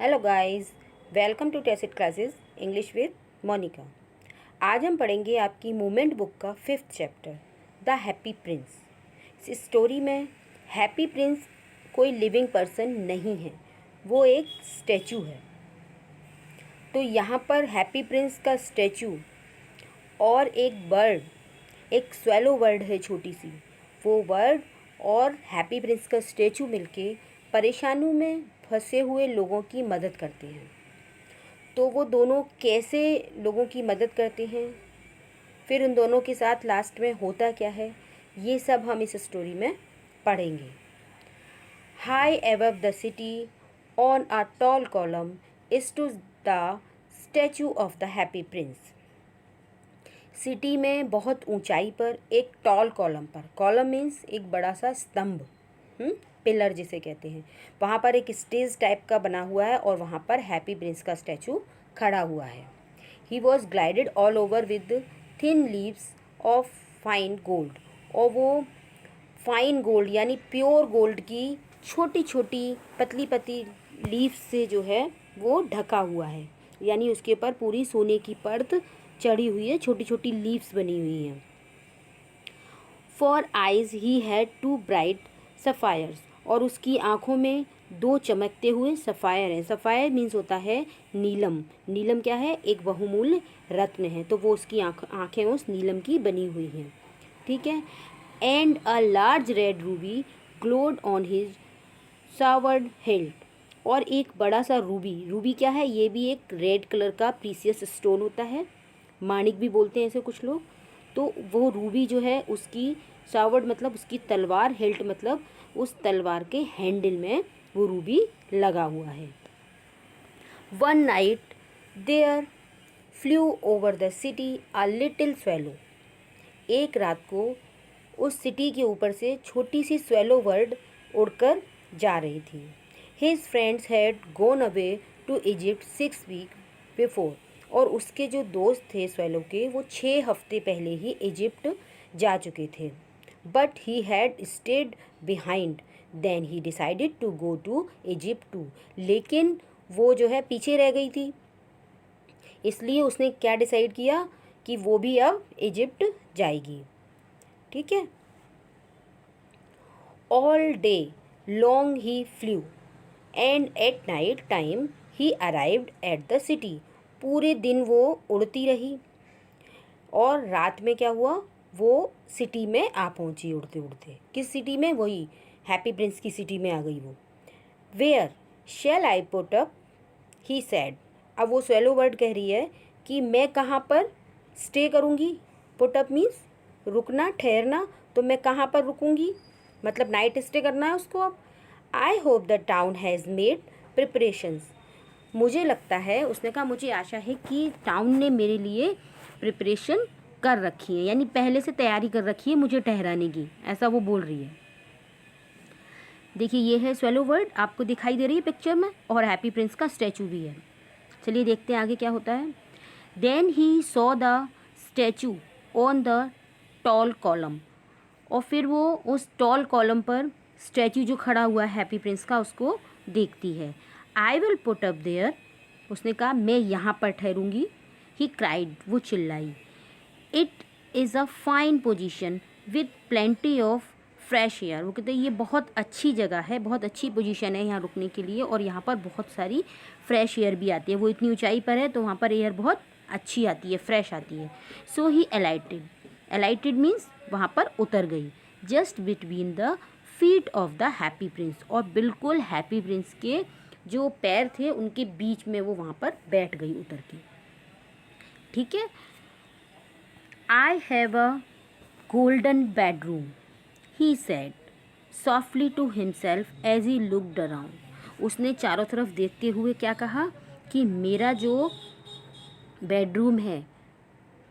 Hello guys, welcome to Tacit classes English with Monika. आज हम पढ़ेंगे आपकी मूवमेंट बुक का 5th chapter the happy prince. इस स्टोरी में हैप्पी प्रिंस कोई लिविंग पर्सन नहीं है, वो एक स्टैचू है। तो यहाँ पर हैप्पी प्रिंस का स्टैचू और एक बर्ड, एक स्वेलो बर्ड है छोटी सी, वो बर्ड और हैप्पी प्रिंस का स्टैचू मिलके परेशानियों में फंसे हुए लोगों की मदद करते हैं। तो वो दोनों कैसे लोगों की मदद करते हैं, फिर उन दोनों के साथ लास्ट में होता क्या है, ये सब हम इस स्टोरी में पढ़ेंगे। High above the city on a tall column is to the statue of the happy prince. City में बहुत ऊंचाई पर एक टॉल कॉलम पर, कॉलम मीन्स एक बड़ा सा स्तंभ, पिलर जिसे कहते हैं, वहाँ पर एक स्टेज टाइप का बना हुआ है और वहाँ पर हैप्पी प्रिंस का स्टैचू खड़ा हुआ है। He was glided all over with thin leaves of fine gold, और वो फाइन गोल्ड यानी प्योर गोल्ड की छोटी छोटी पतली पतली लीव्स से जो है वो ढका हुआ है, यानी उसके ऊपर पूरी सोने की परत चढ़ी हुई है, छोटी छोटी लीव्स बनी हुई हैं। For eyes he had two bright sapphires, और उसकी आँखों में दो चमकते हुए सफ़ायर हैं। सफ़ायर मीन्स होता है नीलम। नीलम क्या है? एक बहुमूल्य रत्न है, तो वो उसकी आँखें उस नीलम की बनी हुई हैं। ठीक है। And a large red Ruby glowed on his सावर्ड hilt, और एक बड़ा सा रूबी, रूबी क्या है? ये भी एक रेड कलर का प्रीसियस स्टोन होता है, माणिक भी बोलते हैं ऐसे कुछ लोग। तो वो रूबी जो है उसकी सावर्ड मतलब उसकी तलवार, हिल्ट मतलब उस तलवार के हैंडल में वो रूबी लगा हुआ है। One night there flew over the city a little swallow, एक रात को उस सिटी के ऊपर से छोटी सी स्वेलो बर्ड उड़कर जा रही थी। His friends had gone away to Egypt 6 week before, और उसके जो दोस्त थे स्वेलो के, वो 6 हफ्ते पहले ही इजिप्ट जा चुके थे। But he had stayed behind, then he decided to go to Egypt too, लेकिन वो जो है पीछे रह गई थी, इसलिए उसने क्या डिसाइड किया कि वो भी अब इजिप्ट जाएगी। ठीक है। All day long he flu and at night time he arrived at the city, पूरे दिन वो उड़ती रही और रात में क्या हुआ, वो सिटी में आ पहुंची उड़ते उड़ते। किस सिटी में? वही हैप्पी प्रिंस की सिटी में आ गई वो। Where shall I put up, he said, अब वो स्वेलो बर्ड कह रही है कि मैं कहाँ पर स्टे करूँगी। पुट अप मीन्स रुकना, ठहरना, तो मैं कहाँ पर रुकूँगी, मतलब नाइट स्टे करना है उसको अब। I hope the town has made preparations, मुझे लगता है, उसने कहा मुझे आशा है कि टाउन ने मेरे लिए प्रिपरेशन कर रखी है, यानी पहले से तैयारी कर रखी है मुझे ठहराने की, ऐसा वो बोल रही है। देखिए ये है स्वेलो बर्ड, आपको दिखाई दे रही है पिक्चर में, और हैप्पी प्रिंस का स्टैचू भी है। चलिए देखते हैं आगे क्या होता है। Then he saw the statue on the tall column, और फिर वो उस टॉल कॉलम पर स्टैचू जो खड़ा हुआ है हैप्पी प्रिंस का, उसको देखती है। I will put up there, उसने कहा मैं यहाँ पर ठहरूंगी। ही क्राइड, वो चिल्लाई। It is a fine position with plenty of fresh air, वो कहते हैं ये बहुत अच्छी जगह है, बहुत अच्छी पोजीशन है यहाँ रुकने के लिए, और यहाँ पर बहुत सारी फ्रेश एयर भी आती है। वो इतनी ऊंचाई पर है तो वहाँ पर एयर बहुत अच्छी आती है, फ्रेश आती है। सो ही अलाइटेड, अलाइटेड मीन्स वहाँ पर उतर गई। Just between the feet of the happy prince, और बिल्कुल हैप्पी प्रिंस के जो पैर थे उनके बीच में वो वहाँ पर बैठ गई उतर के। ठीक है। I have a golden bedroom, he said softly to himself as he looked around, उसने चारों तरफ देखते हुए क्या कहा कि मेरा जो बेडरूम है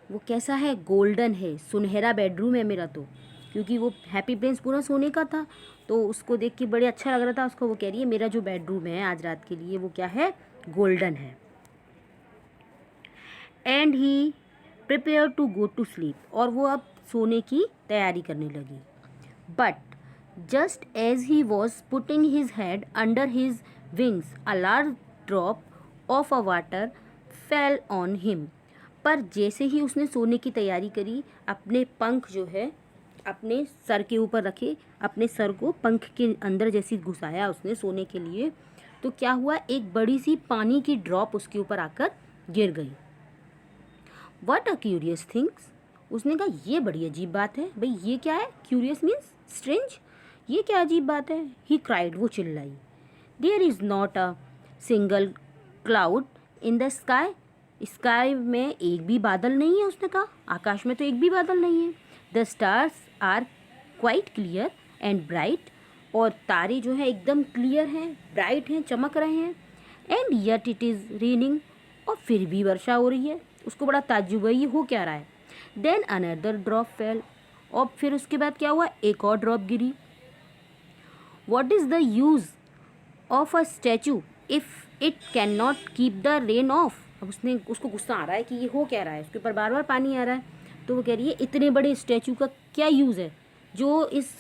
वो कैसा है? गोल्डन है, सुनहरा बेडरूम है मेरा, तो क्योंकि वो हैप्पी प्रिंस पूरा सोने का था तो उसको देख के बड़े अच्छा लग रहा था उसको। वो कह रही है मेरा जो बेडरूम है आज रात के लिए वो क्या है? गोल्डन है। And he prepare to go to sleep, और वो अब सोने की तैयारी करने लगी। But just as he was putting his head under his wings, a large drop of a water fell on him. पर जैसे ही उसने सोने की तैयारी करी, अपने पंख जो है अपने सर के ऊपर रखे, अपने सर को पंख के अंदर जैसे घुसाया उसने सोने के लिए, तो क्या हुआ, एक बड़ी सी पानी की ड्रॉप उसके ऊपर आकर गिर गई। व्हाट अ क्यूरियस थिंग्स, उसने कहा ये बड़ी अजीब बात है। भाई ये क्या है, क्यूरियस मीन्स स्ट्रेंज, ये क्या अजीब बात है। ही क्राइड, वो चिल्लाई। There is not a single cloud in the sky, sky में एक भी बादल नहीं है। उसने कहा आकाश में तो एक भी बादल नहीं है। The stars are quite clear and bright, और तारे जो हैं एकदम क्लियर हैं, ब्राइट हैं, चमक रहे हैं। And yet it is raining, और फिर भी वर्षा हो रही है। उसको बड़ा ताज्जुब है, ये हो क्या रहा है। देन अनदर ड्रॉप फेल, और फिर उसके बाद क्या हुआ, एक और drop Giri. What is the use of a statue if it can not keep the rain of. अब उसको गुस्सा आ रहा है कि ये हो क्या रहा है, उसके ऊपर बार बार पानी आ रहा है। तो वो कह रही है इतने बड़े स्टैचू का क्या यूज़ है जो इस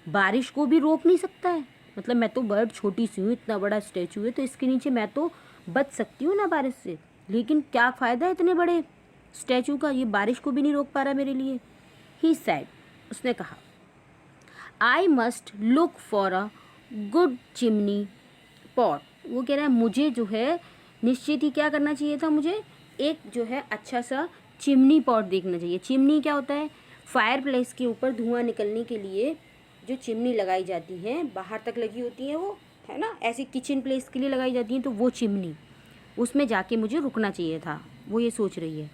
बारिश को भी रोक नहीं सकता है। मतलब मैं तो बर्ड छोटी सी हूँ, इतना बड़ा स्टैचू है तो इसके नीचे मैं तो बच सकती हूँ ना बारिश से, लेकिन क्या फ़ायदा है इतने बड़े स्टैचू का, ये बारिश को भी नहीं रोक पा रहा मेरे लिए। ही सैड, उसने कहा I must look for a good chimney pot. वो कह रहा है मुझे जो है निश्चित ही क्या करना चाहिए था, मुझे एक जो है अच्छा सा चिमनी पॉट देखना चाहिए। चिमनी क्या होता है, फायर प्लेस के ऊपर धुआं निकलने के लिए जो चिमनी लगाई जाती हैं, बाहर तक लगी होती हैं वो, है ना, ऐसी किचन प्लेस के लिए लगाई जाती हैं, तो वो चिमनी, उसमें जाके मुझे रुकना चाहिए था, वो ये सोच रही है।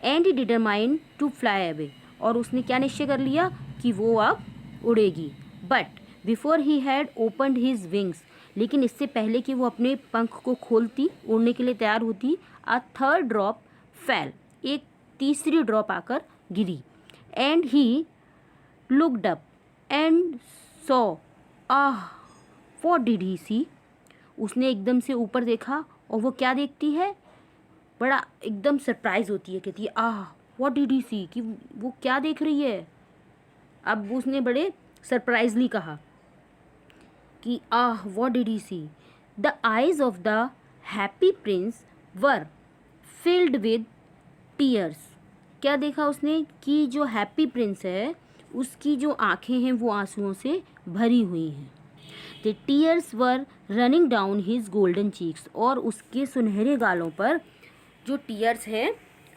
And he determined to fly away, और उसने क्या निश्चय कर लिया कि वो अब उड़ेगी। But before he had opened his wings, लेकिन इससे पहले कि वो अपने पंख को खोलती, उड़ने के लिए तैयार होती, अ थर्ड ड्रॉप फेल, एक तीसरी ड्रॉप आकर गिरी। And he looked up and saw, ah what did he see, उसने एकदम से ऊपर देखा और वो क्या देखती है, बड़ा एकदम सरप्राइज होती है, कहती है आह व्हाट डिड ही सी, कि वो क्या देख रही है। अब उसने बड़े सरप्राइजली कहा कि ah what did he see, the eyes of the happy prince were filled with tears. क्या देखा उसने कि जो हैप्पी प्रिंस है उसकी जो आँखें हैं वो आंसुओं से भरी हुई हैं। The tears were running down his golden cheeks, और उसके सुनहरे गालों पर जो टीयर्स हैं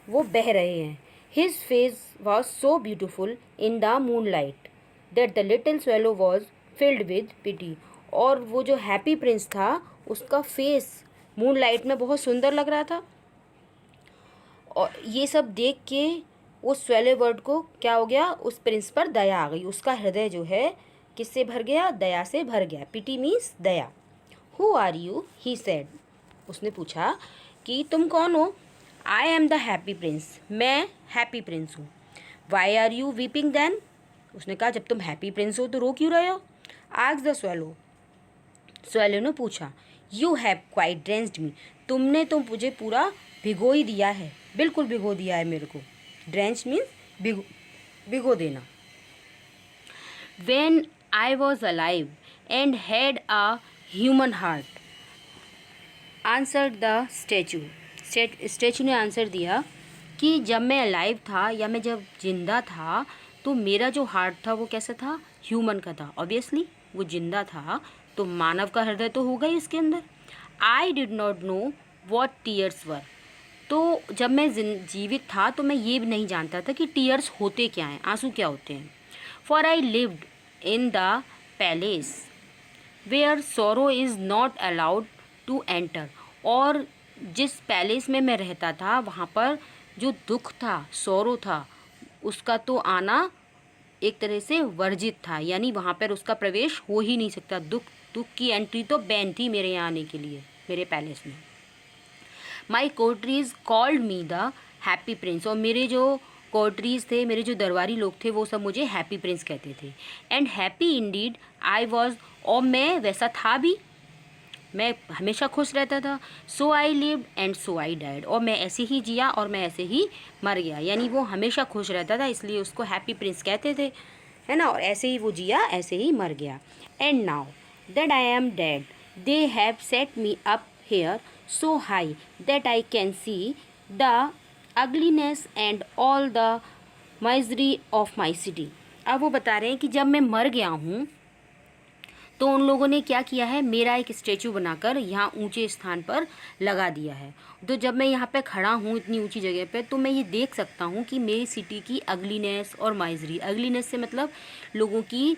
वो बह रहे हैं। His face was so beautiful in the moon light that the little swallow was filled with pity, और वो जो हैप्पी प्रिंस था उसका फेस मून लाइट में बहुत सुंदर लग रहा था। और ये सब देख के उस स्वेले बर्ड को क्या हो गया, उस प्रिंस पर दया आ गई। उसका हृदय जो है किससे भर गया, दया से भर गया। पिटी मीन्स दया। Who are you, he said, उसने पूछा कि तुम कौन हो। I am the happy prince, मैं हैप्पी प्रिंस हूँ। Why are you weeping then, उसने कहा जब तुम हैप्पी प्रिंस हो तो रो क्यों रहे हो। आस्क्ड द स्वेलो, स्वेलो ने पूछा। यू हैव क्वाइट ड्रेंस्ड मी, तुमने तो मुझे पूरा भिगो ही दिया है, बिल्कुल भिगो दिया है मेरे को। ड्रेंच मीन्स भिगो देना। When I was alive and had a human heart, answered the statue. Statue ने आंसर दिया कि जब मैं अलाइव था या मैं जब जिंदा था तो मेरा जो हार्ट था वो कैसा था, ह्यूमन का था। ऑब्वियसली वो जिंदा था तो मानव का हृदय तो होगा ही उसके अंदर। I did not know what tears were, तो जब मैं जीवित था तो मैं ये भी नहीं जानता था कि टीयर्स होते क्या हैं, आंसू क्या होते हैं। For I lived in the palace where sorrow is not allowed to enter, और जिस पैलेस में मैं रहता था वहाँ पर जो दुख था, सोरो था, उसका तो आना एक तरह से वर्जित था, यानी वहाँ पर उसका प्रवेश हो ही नहीं सकता। दुख की एंट्री तो बैन थी मेरे यहाँ आने के लिए, मेरे पैलेस में। My courtiers called me the happy prince, और मेरे जो कोर्टरीज थे, मेरे जो दरबारी लोग थे वो सब मुझे हैप्पी प्रिंस कहते थे। And happy Indeed I was, और मैं वैसा था भी, मैं हमेशा खुश रहता था। So I lived and so I died, और मैं ऐसे ही जिया और मैं ऐसे ही मर गया। यानी वो हमेशा खुश रहता था इसलिए उसको हैप्पी प्रिंस कहते थे, है ना, और ऐसे ही वो जिया ऐसे ही मर गया। And now that I am dead they have set me up here so high that I can see the ugliness and all the misery of my city। अब वो बता रहे हैं कि जब मैं मर गया हूँ तो उन लोगों ने क्या किया है, मेरा एक स्टैचू बनाकर यहाँ ऊंचे स्थान पर लगा दिया है। तो जब मैं यहाँ पे खड़ा हूँ इतनी ऊंची जगह पे, तो मैं ये देख सकता हूँ कि मेरी सिटी की अगलीनेस और माइजरी, अगलीनेस से मतलब लोगों की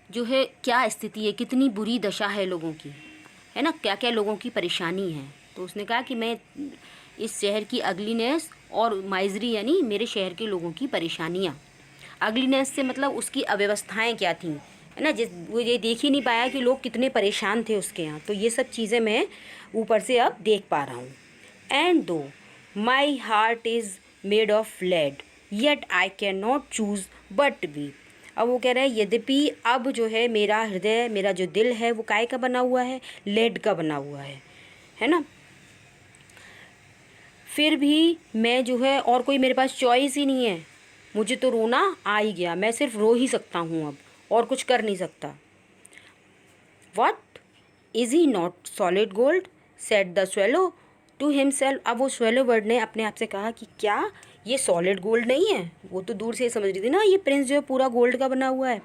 जो है क्या स्थिति है, कितनी बुरी दशा है लोगों की, है ना, क्या क्या लोगों की परेशानी है। तो उसने कहा कि मैं इस शहर की अगलीनेस और माइजरी यानी मेरे शहर के लोगों की परेशानियाँ, अगलीनेस से मतलब उसकी अव्यवस्थाएँ क्या थीं, है ना, जिस वो ये देख ही नहीं पाया कि लोग कितने परेशान थे उसके यहाँ। तो ये सब चीज़ें मैं ऊपर से अब देख पा रहा हूँ। And though my heart is made of lead yet I can not choose but be. अब वो कह रहा है यद्यपि अब जो है मेरा हृदय, मेरा जो दिल है वो काय का बना हुआ है, लेड का बना हुआ है ना, फिर भी मैं जो है और कोई मेरे पास चॉइस ही नहीं है, मुझे तो रोना आ ही गया, मैं सिर्फ रो ही सकता हूँ अब और कुछ कर नहीं सकता। What is he not solid gold said the swallow to himself. अब वो स्वेलो बर्ड ने अपने आप से कहा कि क्या ये सॉलिड गोल्ड नहीं है। वो तो दूर से ही समझ रही थी ना ये प्रिंस जो है पूरा गोल्ड का बना हुआ है,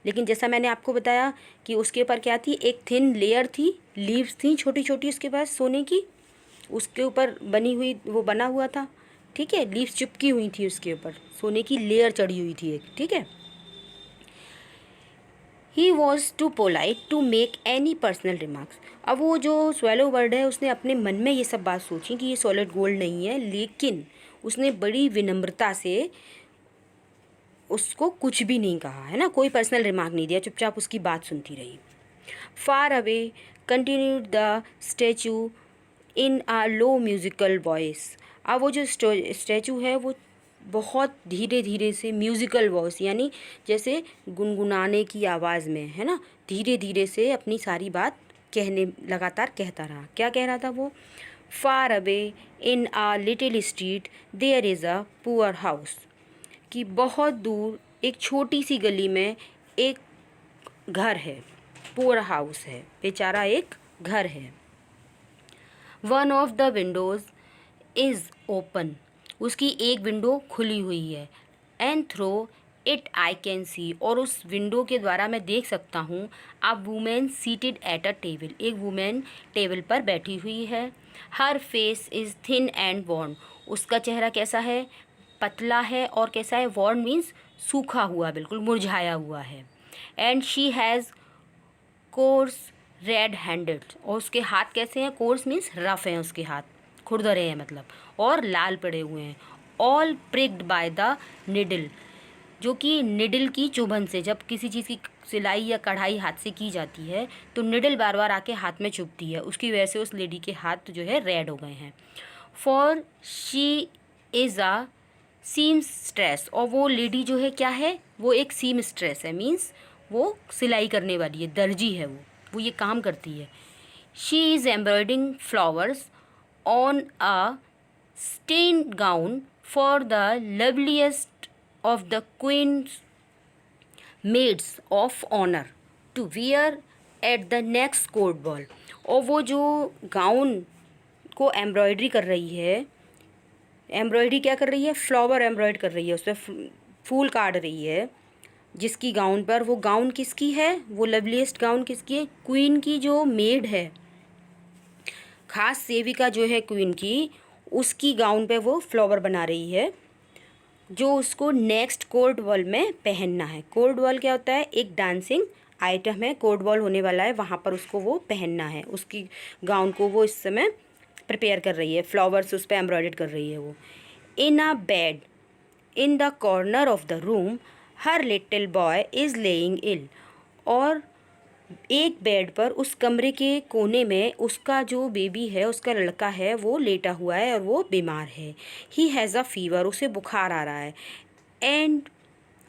लेकिन जैसा मैंने आपको बताया कि उसके ऊपर क्या थी, एक थिन लेयर थी, लीव्स थी छोटी छोटी उसके पास सोने की, उसके ऊपर बनी हुई वो बना हुआ था, ठीक है, लीव्स चिपकी हुई थी उसके ऊपर, सोने की लेयर चढ़ी हुई थी एक, ठीक है। He was too polite to make any personal remarks. अब वो जो स्वेलो बर्ड है उसने अपने मन में ये सब बात सोची कि ये सॉलिड गोल्ड नहीं है, लेकिन उसने बड़ी विनम्रता से उसको कुछ भी नहीं कहा, है ना, कोई पर्सनल रिमार्क नहीं दिया, चुपचाप उसकी बात सुनती रही। Far away continued the statue in a low musical voice. अब वो जो स्टैचू है वो बहुत धीरे धीरे से म्यूज़िकल वॉइस यानी जैसे गुनगुनाने की आवाज़ में, है ना, धीरे धीरे से अपनी सारी बात कहने लगातार कहता रहा। क्या कह रहा था वो, far away in a little street there is a poor house, कि बहुत दूर एक छोटी सी गली में एक घर है, पुअर हाउस है, बेचारा एक घर है। One of the windows is open, उसकी एक विंडो खुली हुई है। And through it I can see, और उस विंडो के द्वारा मैं देख सकता हूँ a woman seated at a table, एक वुमेन टेबल पर बैठी हुई है। Her face is thin and worn, उसका चेहरा कैसा है, पतला है और कैसा है, वॉर्न मीन्स सूखा हुआ, बिल्कुल मुरझाया हुआ है। And she has course red handed, और उसके हाथ कैसे हैं, कोर्स मीन्स रफ हैं उसके हाथ, खुरदरे हैं मतलब, और लाल पड़े हुए हैं। ऑल प्रिक्ड बाय द निडल, जो कि निडल की चुभन से, जब किसी चीज़ की सिलाई या कढ़ाई हाथ से की जाती है तो निडल बार बार आके हाथ में चुभती है, उसकी वजह से उस लेडी के हाथ जो है रेड हो गए हैं। For she is a seamstress, और वो लेडी जो है क्या है, वो एक सीम स्ट्रेस है, मीन्स वो सिलाई करने वाली है, दर्जी है वो ये काम करती है। She is embroidering flowers on a satin gown for the loveliest of the queen's maids of honour to wear at the next court ball, और वो जो गाउन को एम्ब्रॉयडरी कर रही है, एम्ब्रॉयडरी क्या कर रही है, फ्लावर एम्ब्रॉयड कर रही है, उस पर फूल काट रही है जिसकी गाउन पर, वो गाउन किसकी है, वो लवलीस्ट गाउन किसकी है, क्वीन की जो मेड है, खास सेविका जो है क्वीन की, उसकी गाउन पे वो फ्लावर बना रही है जो उसको नेक्स्ट कोर्ट बॉल में पहनना है। कोर्ट बॉल क्या होता है, एक डांसिंग आइटम है, कोर्ट बॉल होने वाला है, वहाँ पर उसको वो पहनना है, उसकी गाउन को वो इस समय प्रिपेयर कर रही है, फ्लावर्स उस पर एम्ब्रॉयडर्ड कर रही है वो। In a bed in the corner of the room her little boy is lying ill, और एक बेड पर उस कमरे के कोने में उसका जो बेबी है, उसका लड़का है, वो लेटा हुआ है और वो बीमार है। ही हैज़ अ फीवर, उसे बुखार आ रहा है। And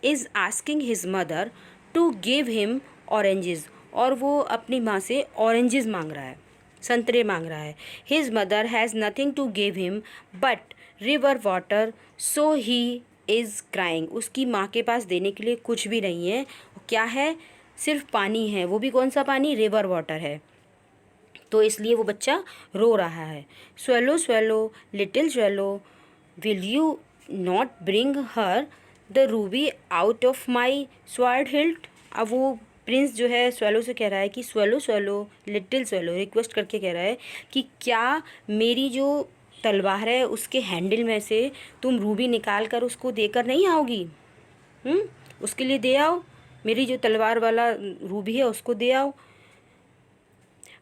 is asking his mother to give him oranges, और वो अपनी माँ से ऑरेंजेस मांग रहा है, संतरे मांग रहा है। His mother has nothing to give him but river water so he is crying, उसकी माँ के पास देने के लिए कुछ भी नहीं है, क्या है, सिर्फ पानी है, वो भी कौन सा पानी, रिवर वाटर है, तो इसलिए वो बच्चा रो रहा है। Swallow swallow little swallow, will you not bring her the Ruby out of my sword hilt. अब वो प्रिंस जो है स्वेलो से कह रहा है कि swallow swallow little swallow, request करके कह रहा है कि क्या मेरी जो तलवार है उसके हैंडल में से तुम रूबी निकाल कर उसको देकर नहीं आओगी? उसके लिए दे आओ, मेरी जो तलवार वाला रूबी है उसको दे आओ।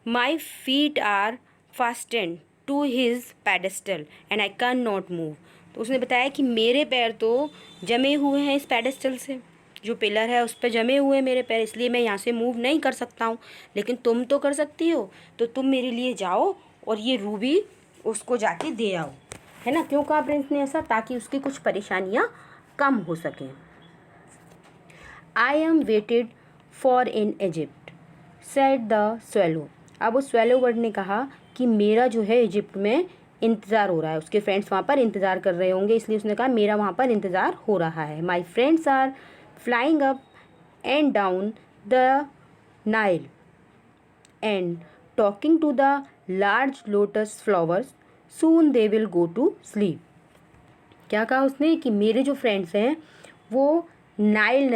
My feet are fastened to his pedestal and I can not move. तो उसने बताया कि मेरे पैर तो जमे हुए हैं इस पेडेस्टल से, जो पिलर है उस पर जमे हुए हैं मेरे पैर, इसलिए मैं यहाँ से मूव नहीं कर सकता हूँ। लेकिन तुम तो कर सकती हो, तो तुम मेरे लिए जाओ और ये रूबी उसको जाके दे आओ, है ना। क्यों कहा प्रिंस ने ऐसा? ताकि उसकी कुछ परेशानियाँ कम हो सकें। I am waited for in Egypt said the swallow. अब उस स्वेलो बर्ड ने कहा कि मेरा जो है इजिप्ट में इंतज़ार हो रहा है, उसके फ्रेंड्स वहाँ पर इंतज़ार कर रहे होंगे, इसलिए उसने कहा मेरा वहाँ पर इंतज़ार हो रहा है। My friends are flying up and down the Nile and talking to the large lotus flowers, soon they will go to sleep. क्या कहा उसने कि मेरे जो फ्रेंड्स हैं वो नील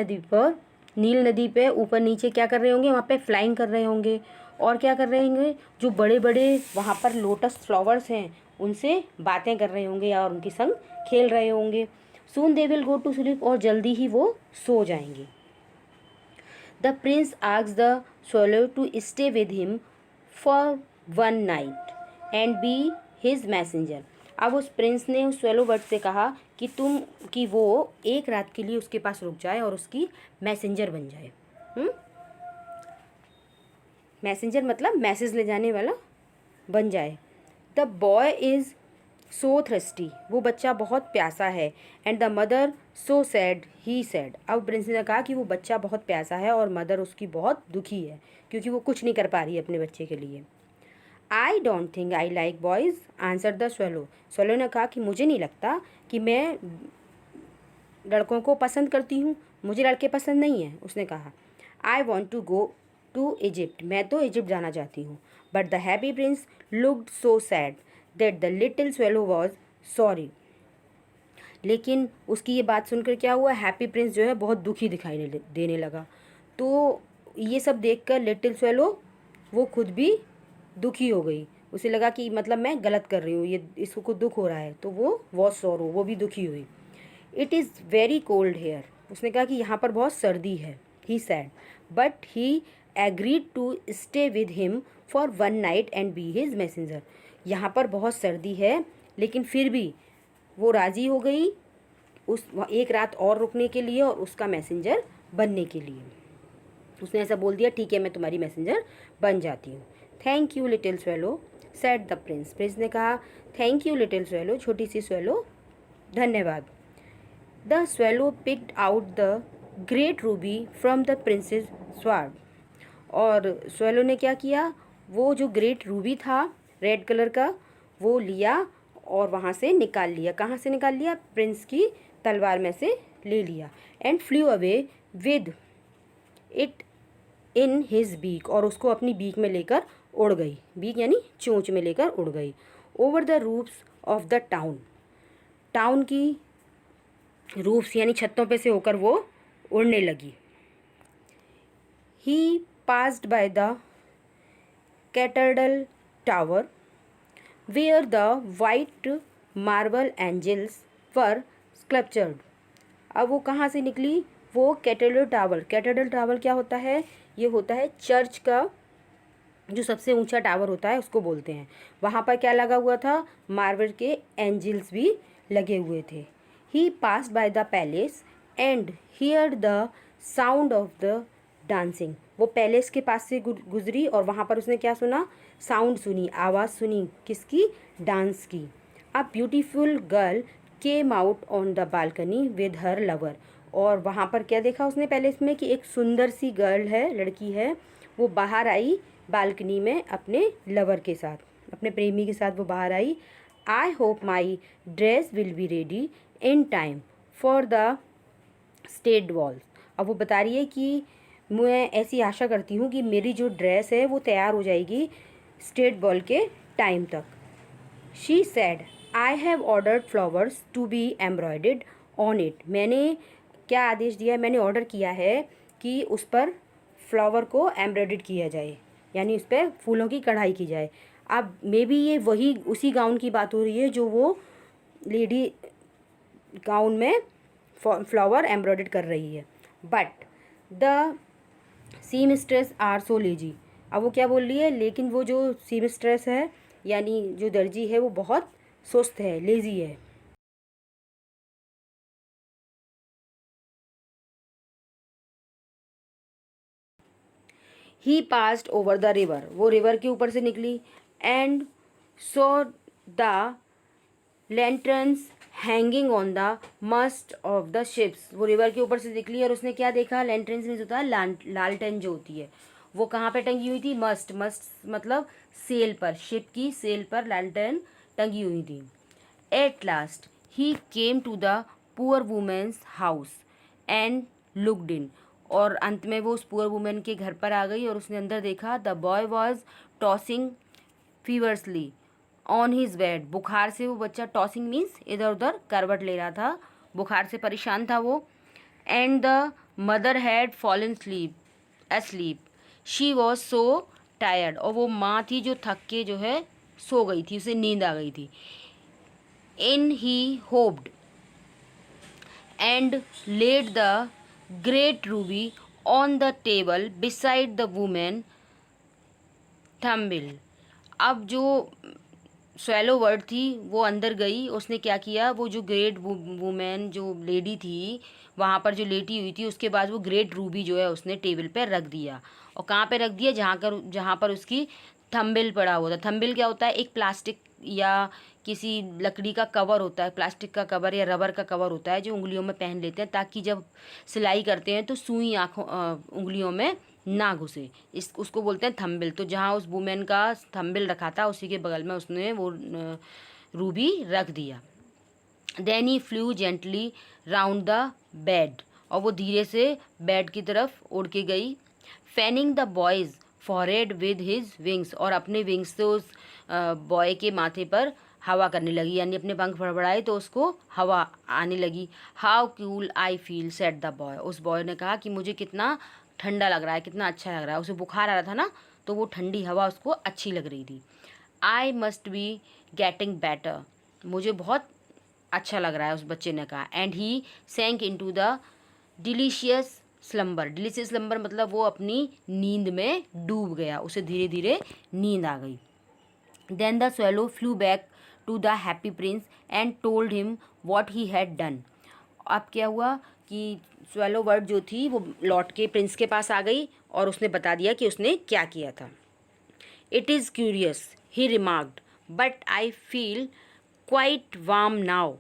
नदी पे ऊपर नीचे क्या कर रहे होंगे, वहाँ पे फ्लाइंग कर रहे होंगे, और क्या कर रहे होंगे, जो बड़े बड़े वहाँ पर लोटस फ्लावर्स हैं उनसे बातें कर रहे होंगे या और उनके संग खेल रहे होंगे। Soon they will go to sleep, और जल्दी ही वो सो जाएंगे। The prince asked the swallow to stay with him for one night and be his messenger. अब उस प्रिंस ने उस स्वेलो बर्ड से कहा कि वो एक रात के लिए उसके पास रुक जाए और उसकी मैसेंजर बन जाए। मैसेंजर मतलब मैसेज ले जाने वाला बन जाए। The boy is so thirsty, वो बच्चा बहुत प्यासा है। And the mother so sad he said. अब प्रिंस ने कहा कि वो बच्चा बहुत प्यासा है और मदर उसकी बहुत दुखी है क्योंकि वो कुछ नहीं कर पा रही है अपने बच्चे के लिए। I don't think I like boys answer the swallow. Swallow ने कहा कि मुझे नहीं लगता कि मैं लड़कों को पसंद करती हूँ, मुझे लड़के पसंद नहीं हैं। उसने कहा I want to go to Egypt, मैं तो इजिप्ट जाना चाहती हूँ। But the happy prince looked so sad that the little swallow was sorry. लेकिन उसकी ये बात सुनकर क्या हुआ, हैप्पी प्रिंस जो है बहुत दुखी दिखाई देने लगा। तो ये सब देखकर लिटिल स्वेलो वो खुद भी दुखी हो गई। उसे लगा कि मतलब मैं गलत कर रही हूँ, ये इसको कुछ दुख हो रहा है, तो वो वॉज सॉरो, वो भी दुखी हुई। It is very cold here, उसने कहा कि यहाँ पर बहुत सर्दी है। He said but he agreed to stay with him for one night and be his messenger. यहाँ पर बहुत सर्दी है लेकिन फिर भी वो राज़ी हो गई उस एक रात और रुकने के लिए और उसका मैसेंजर बनने के लिए। उसने ऐसा बोल दिया, ठीक है मैं तुम्हारी मैसेंजर बन जाती हूँ। Thank you little swallow said the Prince. Prince ने कहा थैंक यू लिटिल स्वेलो, छोटी सी स्वेलो, धन्यवाद। The swallow picked out the great Ruby from the princess sword. और स्वेलो ने क्या किया, वो जो ग्रेट रूबी था रेड कलर का वो लिया और वहाँ से निकाल लिया। कहाँ से निकाल लिया? प्रिंस की तलवार में से ले लिया। And flew away with it in his beak, और उसको अपनी बीक में लेकर उड़ गई। बीक यानी चोंच में लेकर उड़ गई। Over the roofs of the town, town की रूफ्स यानी छतों पे से होकर वो उड़ने लगी। He passed by the cathedral tower where the white marble angels were sculptured. अब वो कहाँ से निकली? वो कैथेड्रल टावर। कैथेड्रल टावर क्या होता है? ये होता है चर्च का जो सबसे ऊंचा टावर होता है उसको बोलते हैं। वहाँ पर क्या लगा हुआ था? मार्बल के एंजल्स भी लगे हुए थे। He passed by the palace and heard the sound of the dancing. वो पैलेस के पास से गुजरी और वहाँ पर उसने क्या सुना? साउंड सुनी, आवाज़ सुनी। किसकी? डांस की। A beautiful girl came out on the balcony with her lover. और वहाँ पर क्या देखा उसने पैलेस में कि एक सुंदर सी गर्ल है, लड़की है, वो बाहर आई बालकनी में अपने लवर के साथ, अपने प्रेमी के साथ वो बाहर आई। I hope my dress will be ready in time for the state balls. अब वो बता रही है कि मैं ऐसी आशा करती हूँ कि मेरी जो ड्रेस है वो तैयार हो जाएगी स्टेट बॉल के टाइम तक। She said I have ordered flowers to be embroidered on it. मैंने क्या आदेश दिया है, मैंने ऑर्डर किया है कि उस पर फ्लावर को एम्ब्रॉयडेड किया जाए, यानी उस पर फूलों की कढ़ाई की जाए। अब मे बी ये वही उसी गाउन की बात हो रही है जो वो लेडी गाउन में फ्लावर एम्ब्रॉयडेड कर रही है। But the seamstress are so lazy. अब वो क्या बोल रही है, लेकिन वो जो सीमस्ट्रेस है यानी जो दर्जी है वो बहुत सुस्त है, लेजी है। ही पास्ड ओवर द रिवर, वो रिवर के ऊपर से निकली। And so the lanterns hanging on the mast of the ships, वो रिवर के ऊपर से निकली और उसने क्या देखा, लैंटर्न्स मीन्स होता है लालटेन जो होती है, वो कहाँ पे टंगी हुई थी, मस्ट मस्ट मतलब सेल पर, शिप की सेल पर लैंटर्न टंगी हुई थी। At last he came to the poor women's house and looked in, और अंत में वो उस पुअर वुमेन के घर पर आ गई और उसने अंदर देखा। The boy was tossing feverishly on his bed, बुखार से वो बच्चा, टॉसिंग मीन्स इधर उधर करवट ले रहा था, बुखार से परेशान था वो। And the mother had fallen sleep asleep, she was so tired, और वो माँ थी जो थक के जो है सो गई थी, उसे नींद आ गई थी। In he hopped and laid the great ruby on the table beside the woman thimble. अब जो स्वेलो वर्ड थी वो अंदर गई, उसने क्या किया, वो जो ग्रेट वुमेन जो लेडी थी वहाँ पर जो लेटी हुई थी, उसके बाद वो ग्रेट रूबी जो है उसने टेबल पर रख दिया। और कहाँ पे रख दिया, जहाँ पर उसकी थम्बिल पड़ा हुआ था। थम्बिल क्या होता है, एक प्लास्टिक या किसी लकड़ी का कवर होता है, प्लास्टिक का कवर या रबर का कवर होता है जो उंगलियों में पहन लेते हैं ताकि जब सिलाई करते हैं तो सुई आँखों उंगलियों में ना घुसे, इस उसको बोलते हैं थंबिल। तो जहाँ उस वुमेन का थंबिल रखा था उसी के बगल में उसने वो रूबी रख दिया। Then he flew gently round the bed, और वो धीरे से बेड की तरफ उड़ के गई। Fanning the boys forehead with his wings, और अपने विंग्स से उस बॉय के माथे पर हवा करने लगी, यानी अपने पंख फड़फड़ाए तो उसको हवा आने लगी। How cool I feel said the boy, उस बॉय ने कहा कि मुझे कितना ठंडा लग रहा है, कितना अच्छा लग रहा है। उसे बुखार आ रहा था ना, तो वो ठंडी हवा उसको अच्छी लग रही थी। I must be getting better, मुझे बहुत अच्छा लग रहा है, उस बच्चे ने कहा। And he sank into the delicious slumber, delicious slumber मतलब वो अपनी नींद में डूब गया, उसे धीरे धीरे नींद आ गई। Then the swallow flew back to the happy prince and told him what he had done. अब क्या हुआ कि स्वेलो वर्ड जो थी वो लौट के प्रिंस के पास आ गई और उसने बता दिया कि उसने क्या किया था। It is curious he remarked, but I feel quite warm now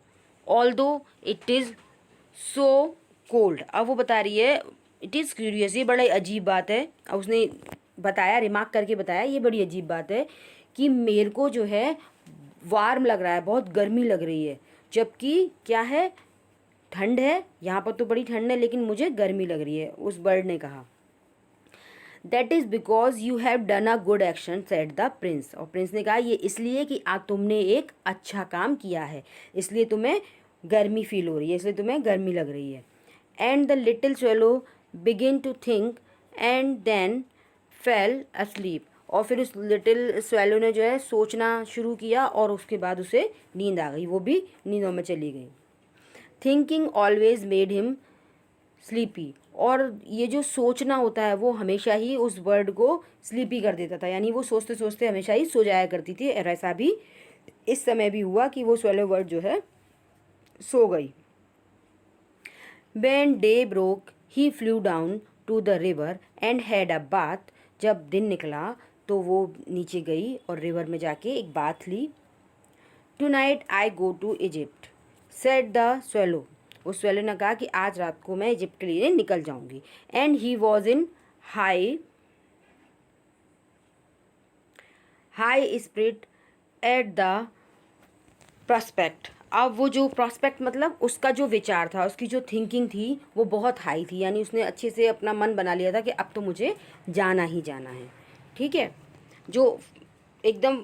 although it is so cold. अब वो बता रही है इट इज़ क्यूरियस, ये बड़ा अजीब बात है। अब उसने बताया, रिमार्क करके बताया, ये बड़ी अजीब बात है कि मेरे को जो है वार्म लग रहा है, बहुत गर्मी लग रही है, जबकि क्या है, ठंड है, यहाँ पर तो बड़ी ठंड है लेकिन मुझे गर्मी लग रही है, उस बर्ड ने कहा। That is because you have done a good action said the prince, और प्रिंस ने कहा ये इसलिए कि आज तुमने एक अच्छा काम किया है, इसलिए तुम्हें गर्मी फील हो रही है, इसलिए तुम्हें गर्मी लग रही है। And the little swallow begin to think and then fell asleep, और फिर उस लिटिल स्वेलो ने जो है सोचना शुरू किया और उसके बाद उसे नींद आ गई, वो भी नींदों में चली गई। Thinking always made him sleepy, और ये जो सोचना होता है वो हमेशा ही उस बर्ड को स्लीपी कर देता था, यानी वो सोचते सोचते हमेशा ही सो जाया करती थी। और ऐसा भी इस समय भी हुआ कि वो स्वेलो बर्ड जो है सो गई। When day broke he flew down to the river and had a bath, जब दिन निकला तो वो नीचे गई और रिवर में जाके एक बाथ ली। Tonight I go to Egypt said the swallow, उस स्वेलो ने कहा कि आज रात को मैं इजिप्ट के लिए निकल जाऊंगी। And he was in high high spirit at the prospect. अब वो जो प्रॉस्पेक्ट मतलब उसका जो विचार था, उसकी जो थिंकिंग थी वो बहुत हाई थी, यानी उसने अच्छे से अपना मन बना लिया था कि अब तो मुझे जाना ही जाना है। ठीक है, जो एकदम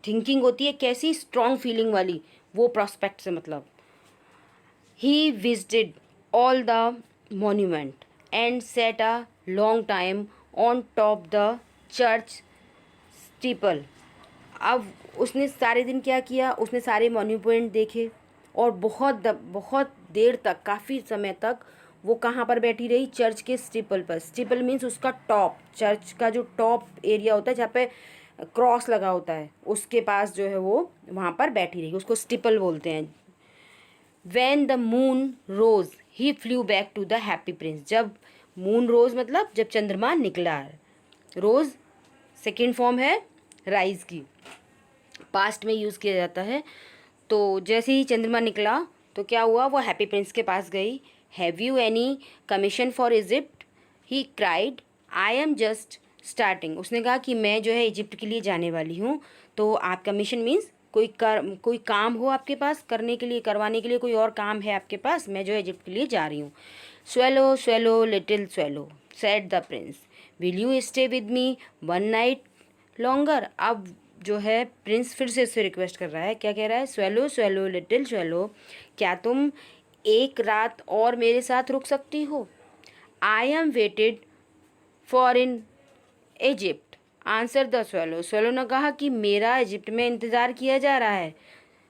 थिंकिंग होती है कैसी, स्ट्रॉन्ग फीलिंग वाली, वो प्रॉस्पेक्ट से मतलब। He visited all the monument and set a long time on top the church steeple. अब उसने सारे दिन क्या किया, उसने सारे मॉन्यूमेंट देखे और बहुत देर तक, काफ़ी समय तक वो कहाँ पर बैठी रही, चर्च के स्टीपल पर। स्टीपल मीन्स उसका टॉप, चर्च का जो टॉप एरिया होता है जहाँ पे क्रॉस लगा होता है, उसके पास जो है वो वहाँ पर बैठी रही, उसको स्टीपल बोलते हैं। When the moon rose he flew back to the happy prince। जब मून रोज मतलब जब चंद्रमा निकला, रोज सेकेंड फॉर्म है राइज की, पास्ट में यूज़ किया जाता है। तो जैसे ही चंद्रमा निकला तो क्या हुआ, वो हैप्पी प्रिंस के पास गई। Have you any commission for Egypt, he cried, I am just starting. उसने कहा कि मैं जो है इजिप्ट के लिए जाने वाली हूँ। तो आप कमीशन मीन्स कोई काम हो आपके पास करने के लिए, करवाने के लिए, कोई और काम है आपके पास, मैं जो है इजिप्ट के लिए जा रही हूँ। Swallow swallow little swallow said the Prince, will you stay with me one night longer. अब जो है प्रिंस फिर से इससे रिक्वेस्ट कर रहा है, क्या कह रहा है, स्वेलो स्वेलो लिटिल स्वेलो, क्या तुम एक रात और मेरे साथ रुक सकती हो। I M waited for in Egypt answer the swallow. Swallow ने कहा कि मेरा इजिप्ट में इंतज़ार किया जा रहा है।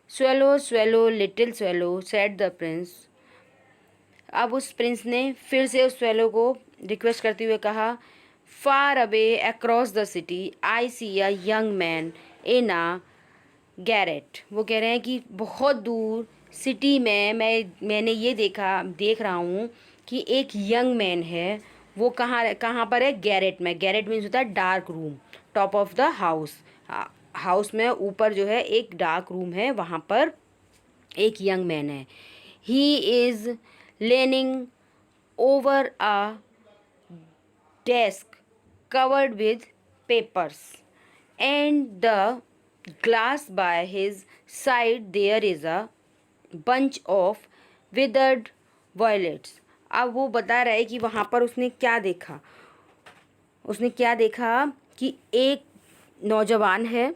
Swallow swallow little swallow said the Prince. अब उस प्रिंस ने फिर से उस स्वेलो को रिक्वेस्ट करते हुए कहा, far away across the city I see a young man in a garret. वो कह रहे हैं कि बहुत दूर सिटी में मैंने ये देख रहा हूँ कि एक यंग मैन है, वो कहाँ कहाँ पर है, गैरेट में। गैरेट मीन्स होता है dark room, top of the house, house में ऊपर जो है एक डार्क रूम है, वहाँ पर एक यंग मैन है। He is leaning over a desk covered with papers, and the glass by his side there is a bunch of withered violets। अब वो बता रहा है कि वहाँ पर उसने क्या देखा, उसने क्या देखा कि एक नौजवान है,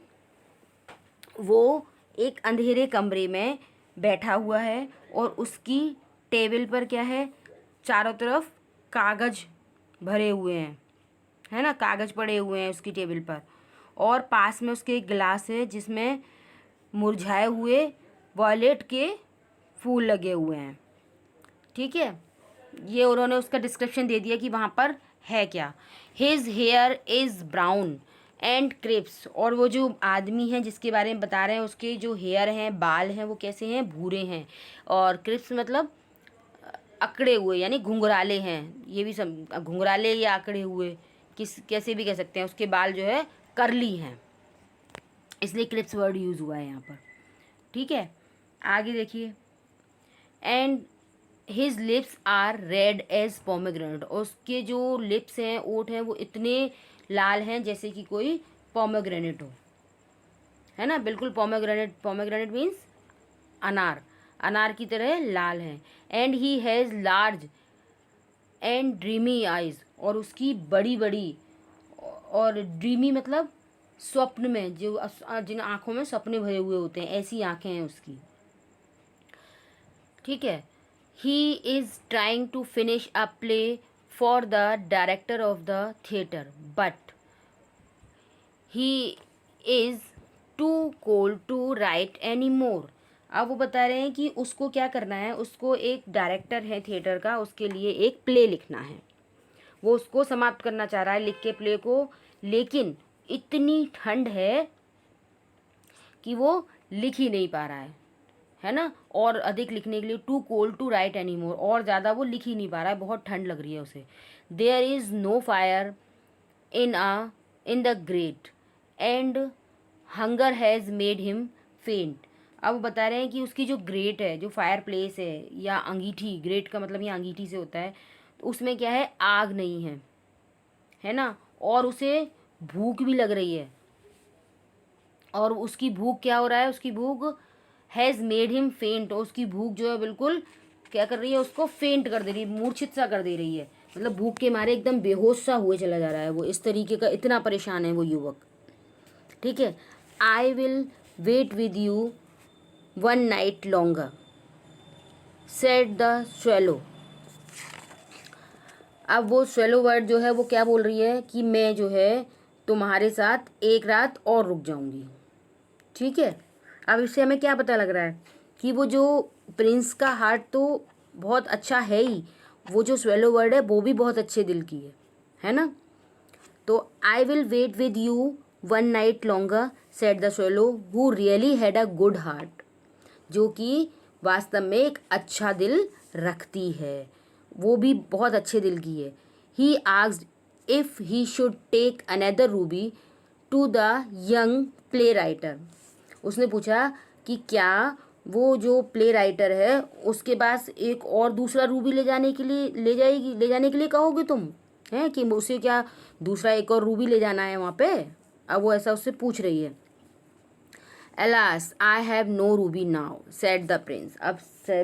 वो एक अंधेरे कमरे में बैठा हुआ है और उसकी टेबल पर क्या है, चारों तरफ कागज़ भरे हुए हैं, है ना, कागज़ पड़े हुए हैं उसकी टेबल पर, और पास में उसके एक गिलास है जिसमें मुरझाए हुए वॉयलेट के फूल लगे हुए हैं। ठीक है, ये उन्होंने उसका डिस्क्रिप्शन दे दिया कि वहाँ पर है क्या। His hair is brown and crisp. और वो जो आदमी है जिसके बारे में बता रहे हैं, उसके जो हेयर हैं, बाल हैं, वो कैसे हैं, भूरे हैं, और क्रिप्स मतलब अकड़े हुए, यानी घुंघराले हैं। ये भी सब घुंघराले या अकड़े हुए, कैसे भी कह सकते हैं। उसके बाल जो है करली हैं, इसलिए क्रिप्स वर्ड यूज़ हुआ है यहाँ पर। ठीक है, आगे देखिए। And his lips are red as pomegranate. और उसके जो लिप्स हैं, ओठ हैं, वो इतने लाल हैं जैसे कि कोई पोमेग्रेनेट हो, है ना, बिल्कुल पोमेग्रेनेट। पोमेग्रेनेट मीन्स अनार, अनार की तरह लाल हैं। And he has large and dreamy eyes. और उसकी बड़ी बड़ी, और ड्रीमी मतलब स्वप्न में, जो जिन आँखों में सपने भरे हुए होते हैं, ऐसी आँखें हैं उसकी। ठीक है, he is trying to finish a play for the director of the theatre but he is too cold to write any more. अब वो बता रहे हैं कि उसको क्या करना है, उसको एक डायरेक्टर है थिएटर का, उसके लिए एक प्ले लिखना है, वो उसको समाप्त करना चाह रहा है लिख के प्ले को, लेकिन इतनी ठंड है कि वो लिख ही नहीं पा रहा है ना, और अधिक लिखने के लिए, too cold to write any more, और ज़्यादा वो लिख ही नहीं पा रहा है, बहुत ठंड लग रही है उसे। There is no fire in the grate and hunger has made him faint. अब बता रहे हैं कि उसकी जो ग्रेट है, जो फायर प्लेस है, या अंगीठी, ग्रेट का मतलब ये अंगीठी से होता है, तो उसमें क्या है, आग नहीं है ना, और उसे भूख भी लग रही है। और उसकी भूख क्या हो रहा है, उसकी भूख हैज़ मेड हिम फेंट। और उसकी भूख जो है बिल्कुल क्या कर रही है, उसको फेंट कर दे रही है, मूर्छित सा कर दे रही है, मतलब भूख के मारे एकदम बेहोश सा हुए चला जा रहा है वो, इस तरीके का, इतना परेशान है वो युवक। ठीक है। I will wait with you one night longer said the swallow. अब वो स्वेलो वर्ड जो है वो क्या बोल रही है कि मैं जो है तुम्हारे साथ एक रात और रुक जाऊंगी। ठीक है। अब इससे हमें क्या पता लग रहा है कि वो जो प्रिंस का हार्ट तो बहुत अच्छा है ही, वो जो स्वेलो वर्ड है वो भी बहुत अच्छे दिल की है ना। तो I will wait with you one night longer said the swallow who really had a good heart, जो कि वास्तव में एक अच्छा दिल रखती है, वो भी बहुत अच्छे दिल की है। He asked if he should take another ruby to the young play writer. उसने पूछा कि क्या वो जो प्ले राइटर है उसके पास एक और दूसरा रूबी ले जाने के लिए ले जाने के लिए कहोगे तुम, हैं कि उसे क्या दूसरा एक और रूबी ले जाना है वहाँ पे। अब वो ऐसा उससे पूछ रही है। Alas, I have no ruby now, said the prince। अब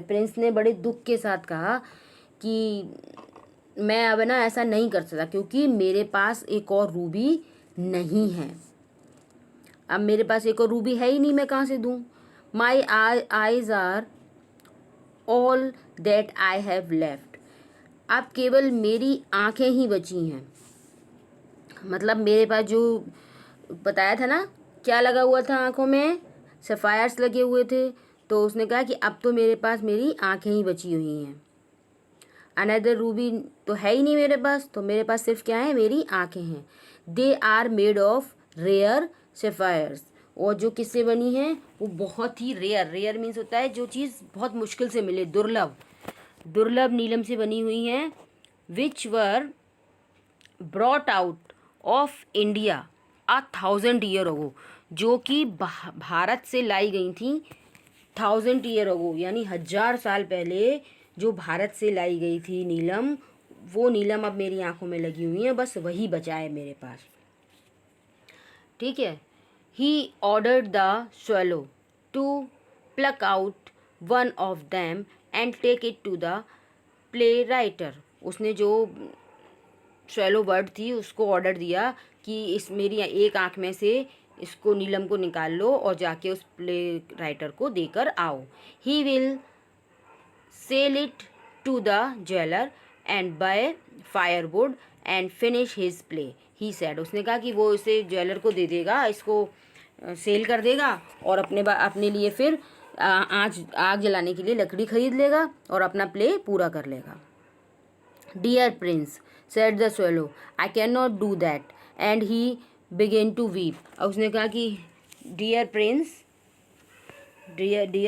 प्रिंस ने बड़े दुख के साथ कहा कि मैं अब ना ऐसा नहीं कर सकता क्योंकि मेरे पास एक और रूबी नहीं है। अब मेरे पास एक और रूबी है ही नहीं, मैं कहाँ से दूँ। My eyes are all that I have left. अब केवल मेरी आंखें ही बची हैं। मतलब मेरे पास जो बताया था ना क्या लगा हुआ था आंखों में, सफ़ायर्स लगे हुए थे, तो उसने कहा कि अब तो मेरे पास मेरी आंखें ही बची हुई हैं। अनदर रूबी तो है ही नहीं मेरे पास, तो मेरे पास सिर्फ क्या है, मेरी आंखें हैं। They are made of rare sapphires. और जो किससे बनी है वो बहुत ही रेयर, रेयर मीन्स होता है जो चीज़ बहुत मुश्किल से मिले, दुर्लभ, दुर्लभ नीलम से बनी हुई हैं। Which were brought out of India 1000 year ago, जो कि भारत से लाई गई थी 1000 ईयर अगो, यानी 1000 साल पहले जो भारत से लाई गई थी नीलम, वो नीलम अब मेरी आंखों में लगी हुई है, बस वही बचा है मेरे पास। ठीक है। He ordered the swallow to pluck out one of them and take it to the play writer. उसने जो स्वेलो बर्ड थी उसको ऑर्डर दिया कि इस मेरी एक आंख में से इसको नीलम को निकाल लो और जाके उस प्ले राइटर को देकर आओ। He will sell it to the jeweller and buy firewood and finish his play, he said. उसने कहा कि वो इसे ज्वेलर को दे देगा, इसको सेल कर देगा और अपने लिए फिर आग जलाने के लिए लकड़ी खरीद लेगा और अपना प्ले पूरा कर लेगा। Dear prince said the swallow I can not do that and he began to weep. और उसने कहा कि डियर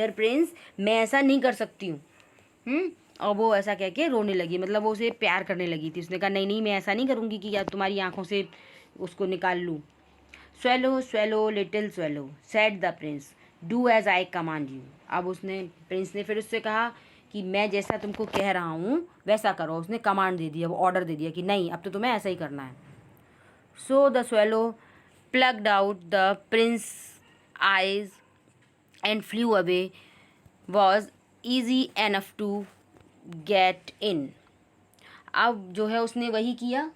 प्रिंस मैं ऐसा नहीं कर सकती हूँ। और वो ऐसा कह के रोने लगी, मतलब वो उसे प्यार करने लगी थी। उसने कहा नहीं नहीं, मैं ऐसा नहीं करूँगी कि यार तुम्हारी आंखों से उसको निकाल लूँ। Swallow swallow little swallow said the prince do as I command you. अब प्रिंस ने फिर उससे कहा कि मैं जैसा तुमको कह रहा हूँ वैसा करो। उसने कमांड दे दिया, वो ऑर्डर दे दिया कि नहीं अब तो तुम्हें ऐसा ही करना है। So the swallow plucked out the prince eyes and flew away was easy enough to get in. अब जो है उसने वही किया,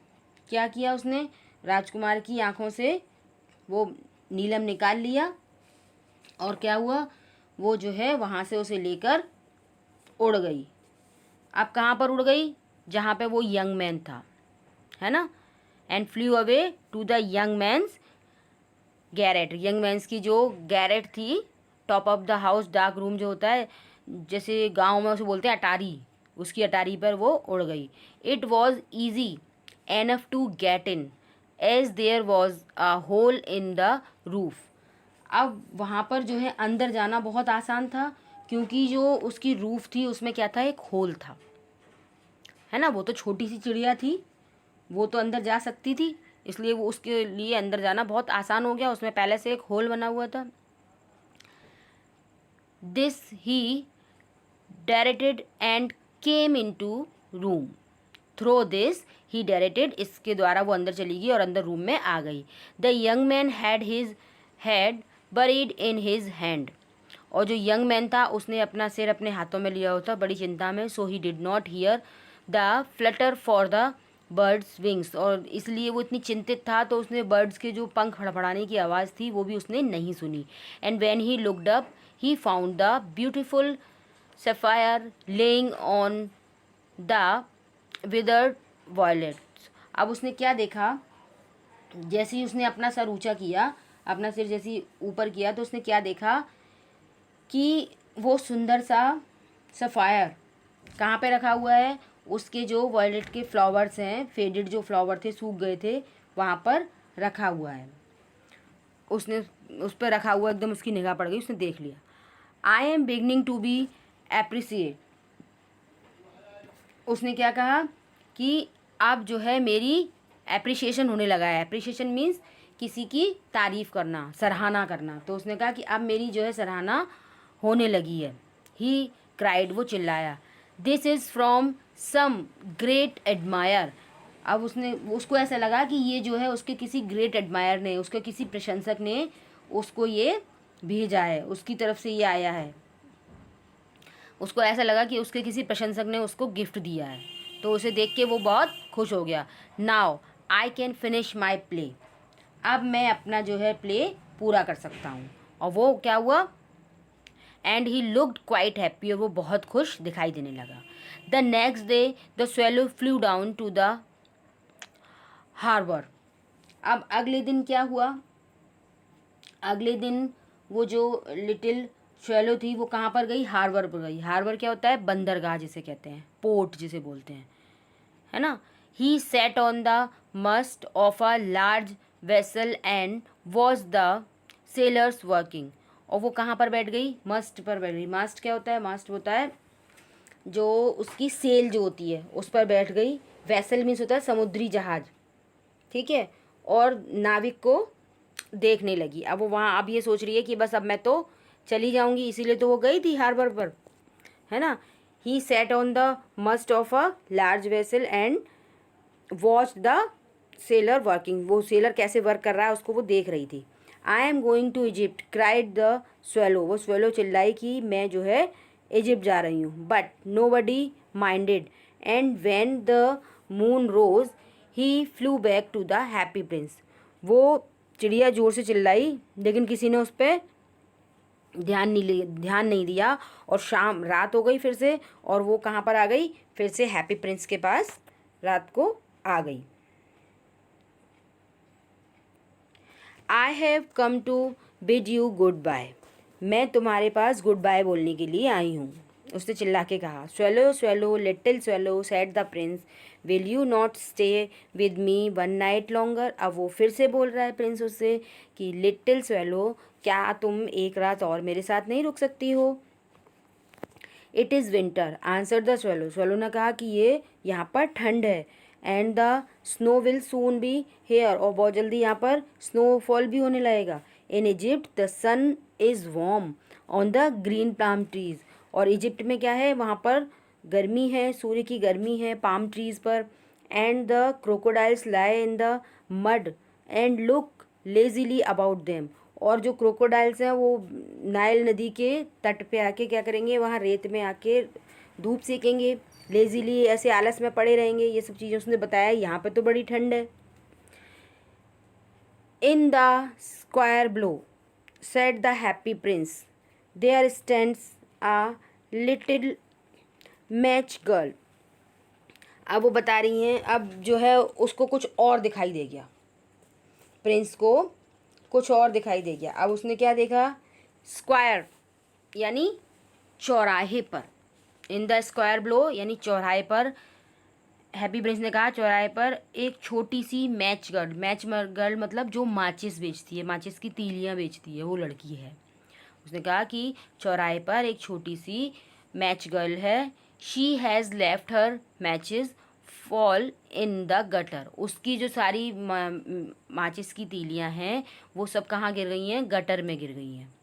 क्या किया उसने, राजकुमार की आंखों से वो नीलम निकाल लिया और क्या हुआ, वो जो है वहाँ से उसे लेकर उड़ गई। अब कहाँ पर उड़ गई, जहाँ पे वो यंग मैन था, है ना। And flew away to the young man's garret. Young man's की जो गैरेट थी, top of the house, dark room जो होता है, जैसे गांव में उसे बोलते हैं अटारी, उसकी अटारी पर वो उड़ गई। It was easy enough to get in as there was a hole in the roof. अब वहाँ पर जो है अंदर जाना बहुत आसान था क्योंकि जो उसकी रूफ थी उसमें क्या था, एक होल था, है ना। वो तो छोटी सी चिड़िया थी, वो तो अंदर जा सकती थी, इसलिए वो उसके लिए अंदर जाना बहुत आसान हो गया, उसमें पहले से एक होल बना हुआ था। This he directed and came into room through this he directed. इसके द्वारा वो अंदर चली गई और अंदर रूम में आ गई। The young man had his head buried in his hand. और जो यंग मैन था उसने अपना सिर अपने हाथों में लिया होता, बड़ी चिंता में। So he did not hear the flutter for the bird's wings, और इसलिए वो इतनी चिंतित था तो उसने बर्ड्स के जो पंख फड़फड़ाने की आवाज़ थी वो भी उसने नहीं सुनी। And when he looked up he found the beautiful sapphire laying on the withered violates. अब उसने क्या देखा, जैसे ही उसने अपना सर ऊंचा किया, अपना सिर जैसे ही ऊपर किया, तो उसने क्या देखा कि वो सुंदर सा सफ़ायर कहाँ पे रखा हुआ है, उसके जो वॉयलेट के फ्लावर्स हैं, फेडेड जो फ्लावर थे, सूख गए थे, वहाँ पर रखा हुआ है। उसने उस पर रखा हुआ, एकदम उसकी निगाह पड़ गई, उसने देख लिया। I am beginning to be appreciate. उसने क्या कहा कि अब जो है मेरी एप्रिसिएशन होने लगा है। एप्रिसिएशन मीन्स किसी की तारीफ़ करना, सराहना करना। तो उसने कहा कि अब मेरी जो है सराहना होने लगी है। ही क्राइड, वो चिल्लाया, this is from some great admirer. अब उसको ऐसा लगा कि ये जो है उसके किसी ग्रेट एडमायर ने, उसके किसी प्रशंसक ने उसको ये भेजा है, उसकी तरफ से ये आया है। उसको ऐसा लगा कि उसके किसी प्रशंसक ने उसको गिफ्ट दिया है, तो उसे देख के वो बहुत खुश हो गया। Now I can finish my play. अब मैं अपना जो है प्ले पूरा कर सकता हूँ। और वो क्या हुआ, and he looked quite happy, और वो बहुत खुश दिखाई देने लगा। The next day the swallow flew down to the harbour. अब अगले दिन क्या हुआ, अगले दिन वो जो लिटिल स्वेलो थी वो कहाँ पर गई, हार्बर पर गई। हार्बर क्या होता है, बंदरगाह जिसे कहते हैं, पोर्ट जिसे बोलते हैं, है ना। He sat on the mast of a large vessel and was the sailors working. और वो कहाँ पर बैठ गई, मस्ट पर बैठ गई। मास्ट क्या होता है, मास्ट होता है जो उसकी सेल जो होती है उस पर बैठ गई। वेसल मीन्स होता है समुद्री जहाज, ठीक है। और नाविक को देखने लगी। अब वो वहाँ अब ये सोच रही है कि बस अब मैं तो चली जाऊंगी, इसीलिए तो वो गई थी हार्बर पर, है ना। He sat on the mast of a large vessel and watch the sailor working. वो सेलर कैसे वर्क कर रहा है उसको वो देख रही थी। I am going to Egypt cried the swallow. वो स्वेलो चिल्लाई कि मैं जो है इजिप्ट जा रही हूँ। But nobody minded and when the moon rose he flew back to the happy prince. वो चिड़िया ज़ोर से चिल्लाई, लेकिन किसी ने उस पर ध्यान नहीं दिया। और शाम रात हो गई फिर से, और वो कहाँ पर आ गई, फिर से हैप्पी प्रिंस के पास रात को आ गई। I have come to bid you goodbye. मैं तुम्हारे पास गुड बाय बोलने के लिए आई हूँ, उसने चिल्ला के कहा। Swallow swallow little swallow said the Prince, will you not stay with me one night longer. अब वो फिर से बोल रहा है प्रिंस उससे कि लिटिल स्वेलो, क्या तुम एक रात और मेरे साथ नहीं रुक सकती हो। It is winter answer the swallow. Swallow ने कहा कि ये यहाँ पर ठंड है। And the snow will soon be here, और बहुत जल्दी यहाँ पर स्नोफॉल भी होने लगेगा। In Egypt the sun is warm on the green palm trees. और इजिप्ट में क्या है, वहाँ पर गर्मी है, सूर्य की गर्मी है पाम ट्रीज पर। And the crocodiles lie in the mud and look lazily about them. और जो क्रोकोडाइल्स हैं वो नाइल नदी के तट पे आके क्या करेंगे, वहाँ रेत में आके धूप सेकेंगे, लेजीली ऐसे आलस में पड़े रहेंगे। ये सब चीज़ें उसने बताया। यहाँ पे तो बड़ी ठंड है। In the square below said the happy prince, there stands a little match girl. अब वो बता रही हैं, अब जो है उसको कुछ और दिखाई दे गया, प्रिंस को कुछ और दिखाई दे गया। अब उसने क्या देखा, स्क्वायर यानी चौराहे पर। इन द स्क्वायर ब्लो यानी चौराहे पर। हैप्पी प्रिंस ने कहा चौराहे पर एक छोटी सी मैच गर्ल मतलब जो माचिस बेचती है, माचिस की तीलियाँ बेचती है, वो लड़की है। उसने कहा कि चौराहे पर एक छोटी सी मैच गर्ल है। She has left her matches fall in the gutter. उसकी जो सारी माचिस की तीलियाँ हैं वो सब कहाँ गिर गई हैं, गटर में गिर गई हैं।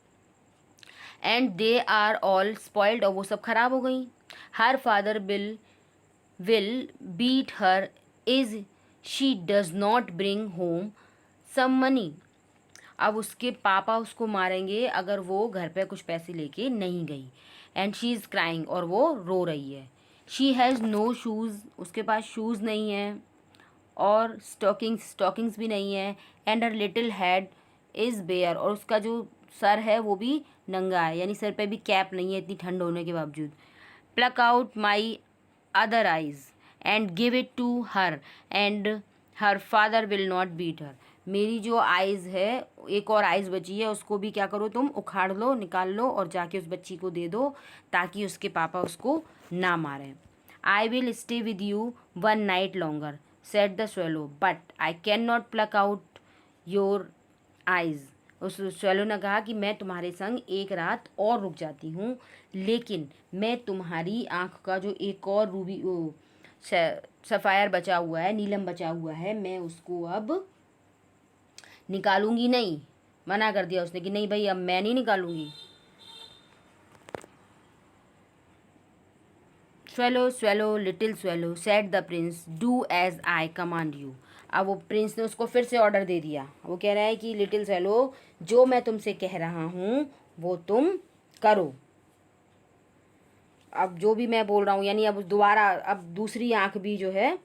And they are all spoiled, और वो सब खराब हो गई। Her father will beat her if she does not bring home some money. अब उसके पापा उसको मारेंगे अगर वो घर पे कुछ पैसे लेके नहीं गई। एंड शी इज़ क्राइंग, और वो रो रही है। शी हैज़ नो शूज़, उसके पास शूज़ नहीं है। और स्टॉकिंग्स भी नहीं है। And her little head is bare, और उसका जो सर है वो भी नंगा है, यानी सर पे भी कैप नहीं है इतनी ठंड होने के बावजूद। Pluck out my other eyes and give it to her and her father will not beat her. मेरी जो आइज़ है, एक और आइज़ बची है, उसको भी क्या करो तुम, उखाड़ लो, निकाल लो और जाके उस बच्ची को दे दो ताकि उसके पापा उसको ना मारें। आई will stay with you one night longer said the swallow, but I can not plug out your eyes. उस स्वेलो ने कहा कि मैं तुम्हारे संग एक रात और रुक जाती हूँ, लेकिन मैं तुम्हारी आँख का जो एक और रूबी सफ़ायर बचा हुआ है, नीलम बचा हुआ है, मैं उसको अब निकालूंगी नहीं। मना कर दिया उसने कि नहीं भाई अब मैं नहीं निकालूंगी। Swallow swallow little swallow said the prince, do as I command you. अब वो प्रिंस ने उसको फिर से ऑर्डर दे दिया। वो कह रहा है कि लिटिल स्वेलो, जो मैं तुमसे कह रहा हूँ वो तुम करो। अब जो भी मैं बोल रहा हूँ, यानी अब दोबारा अब दूसरी आँख भी जो है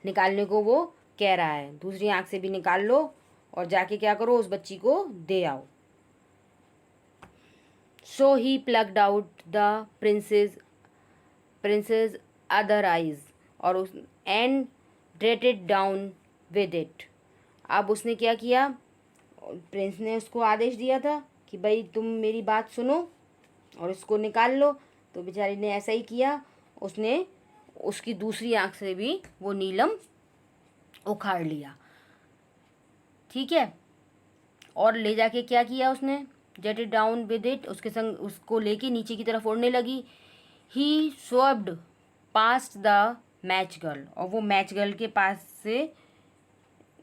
निकालने को वो कह रहा है। दूसरी आँख से भी निकाल लो और जाके क्या करो, उस बच्ची को दे आओ। So he plucked out the prince's other eyes और उस and darted down with it. अब उसने क्या किया, प्रिंस ने उसको आदेश दिया था कि भाई तुम मेरी बात सुनो और इसको निकाल लो, तो बेचारी ने ऐसा ही किया। उसने उसकी दूसरी आँख से भी वो नीलम उखाड़ लिया। ठीक है, और ले जाके क्या किया उसने, jet it down with it, उसके संग उसको लेके नीचे की तरफ उड़ने लगी। ही स्वर्ब्ड पास्ट द मैच गर्ल, और वो मैच गर्ल के पास से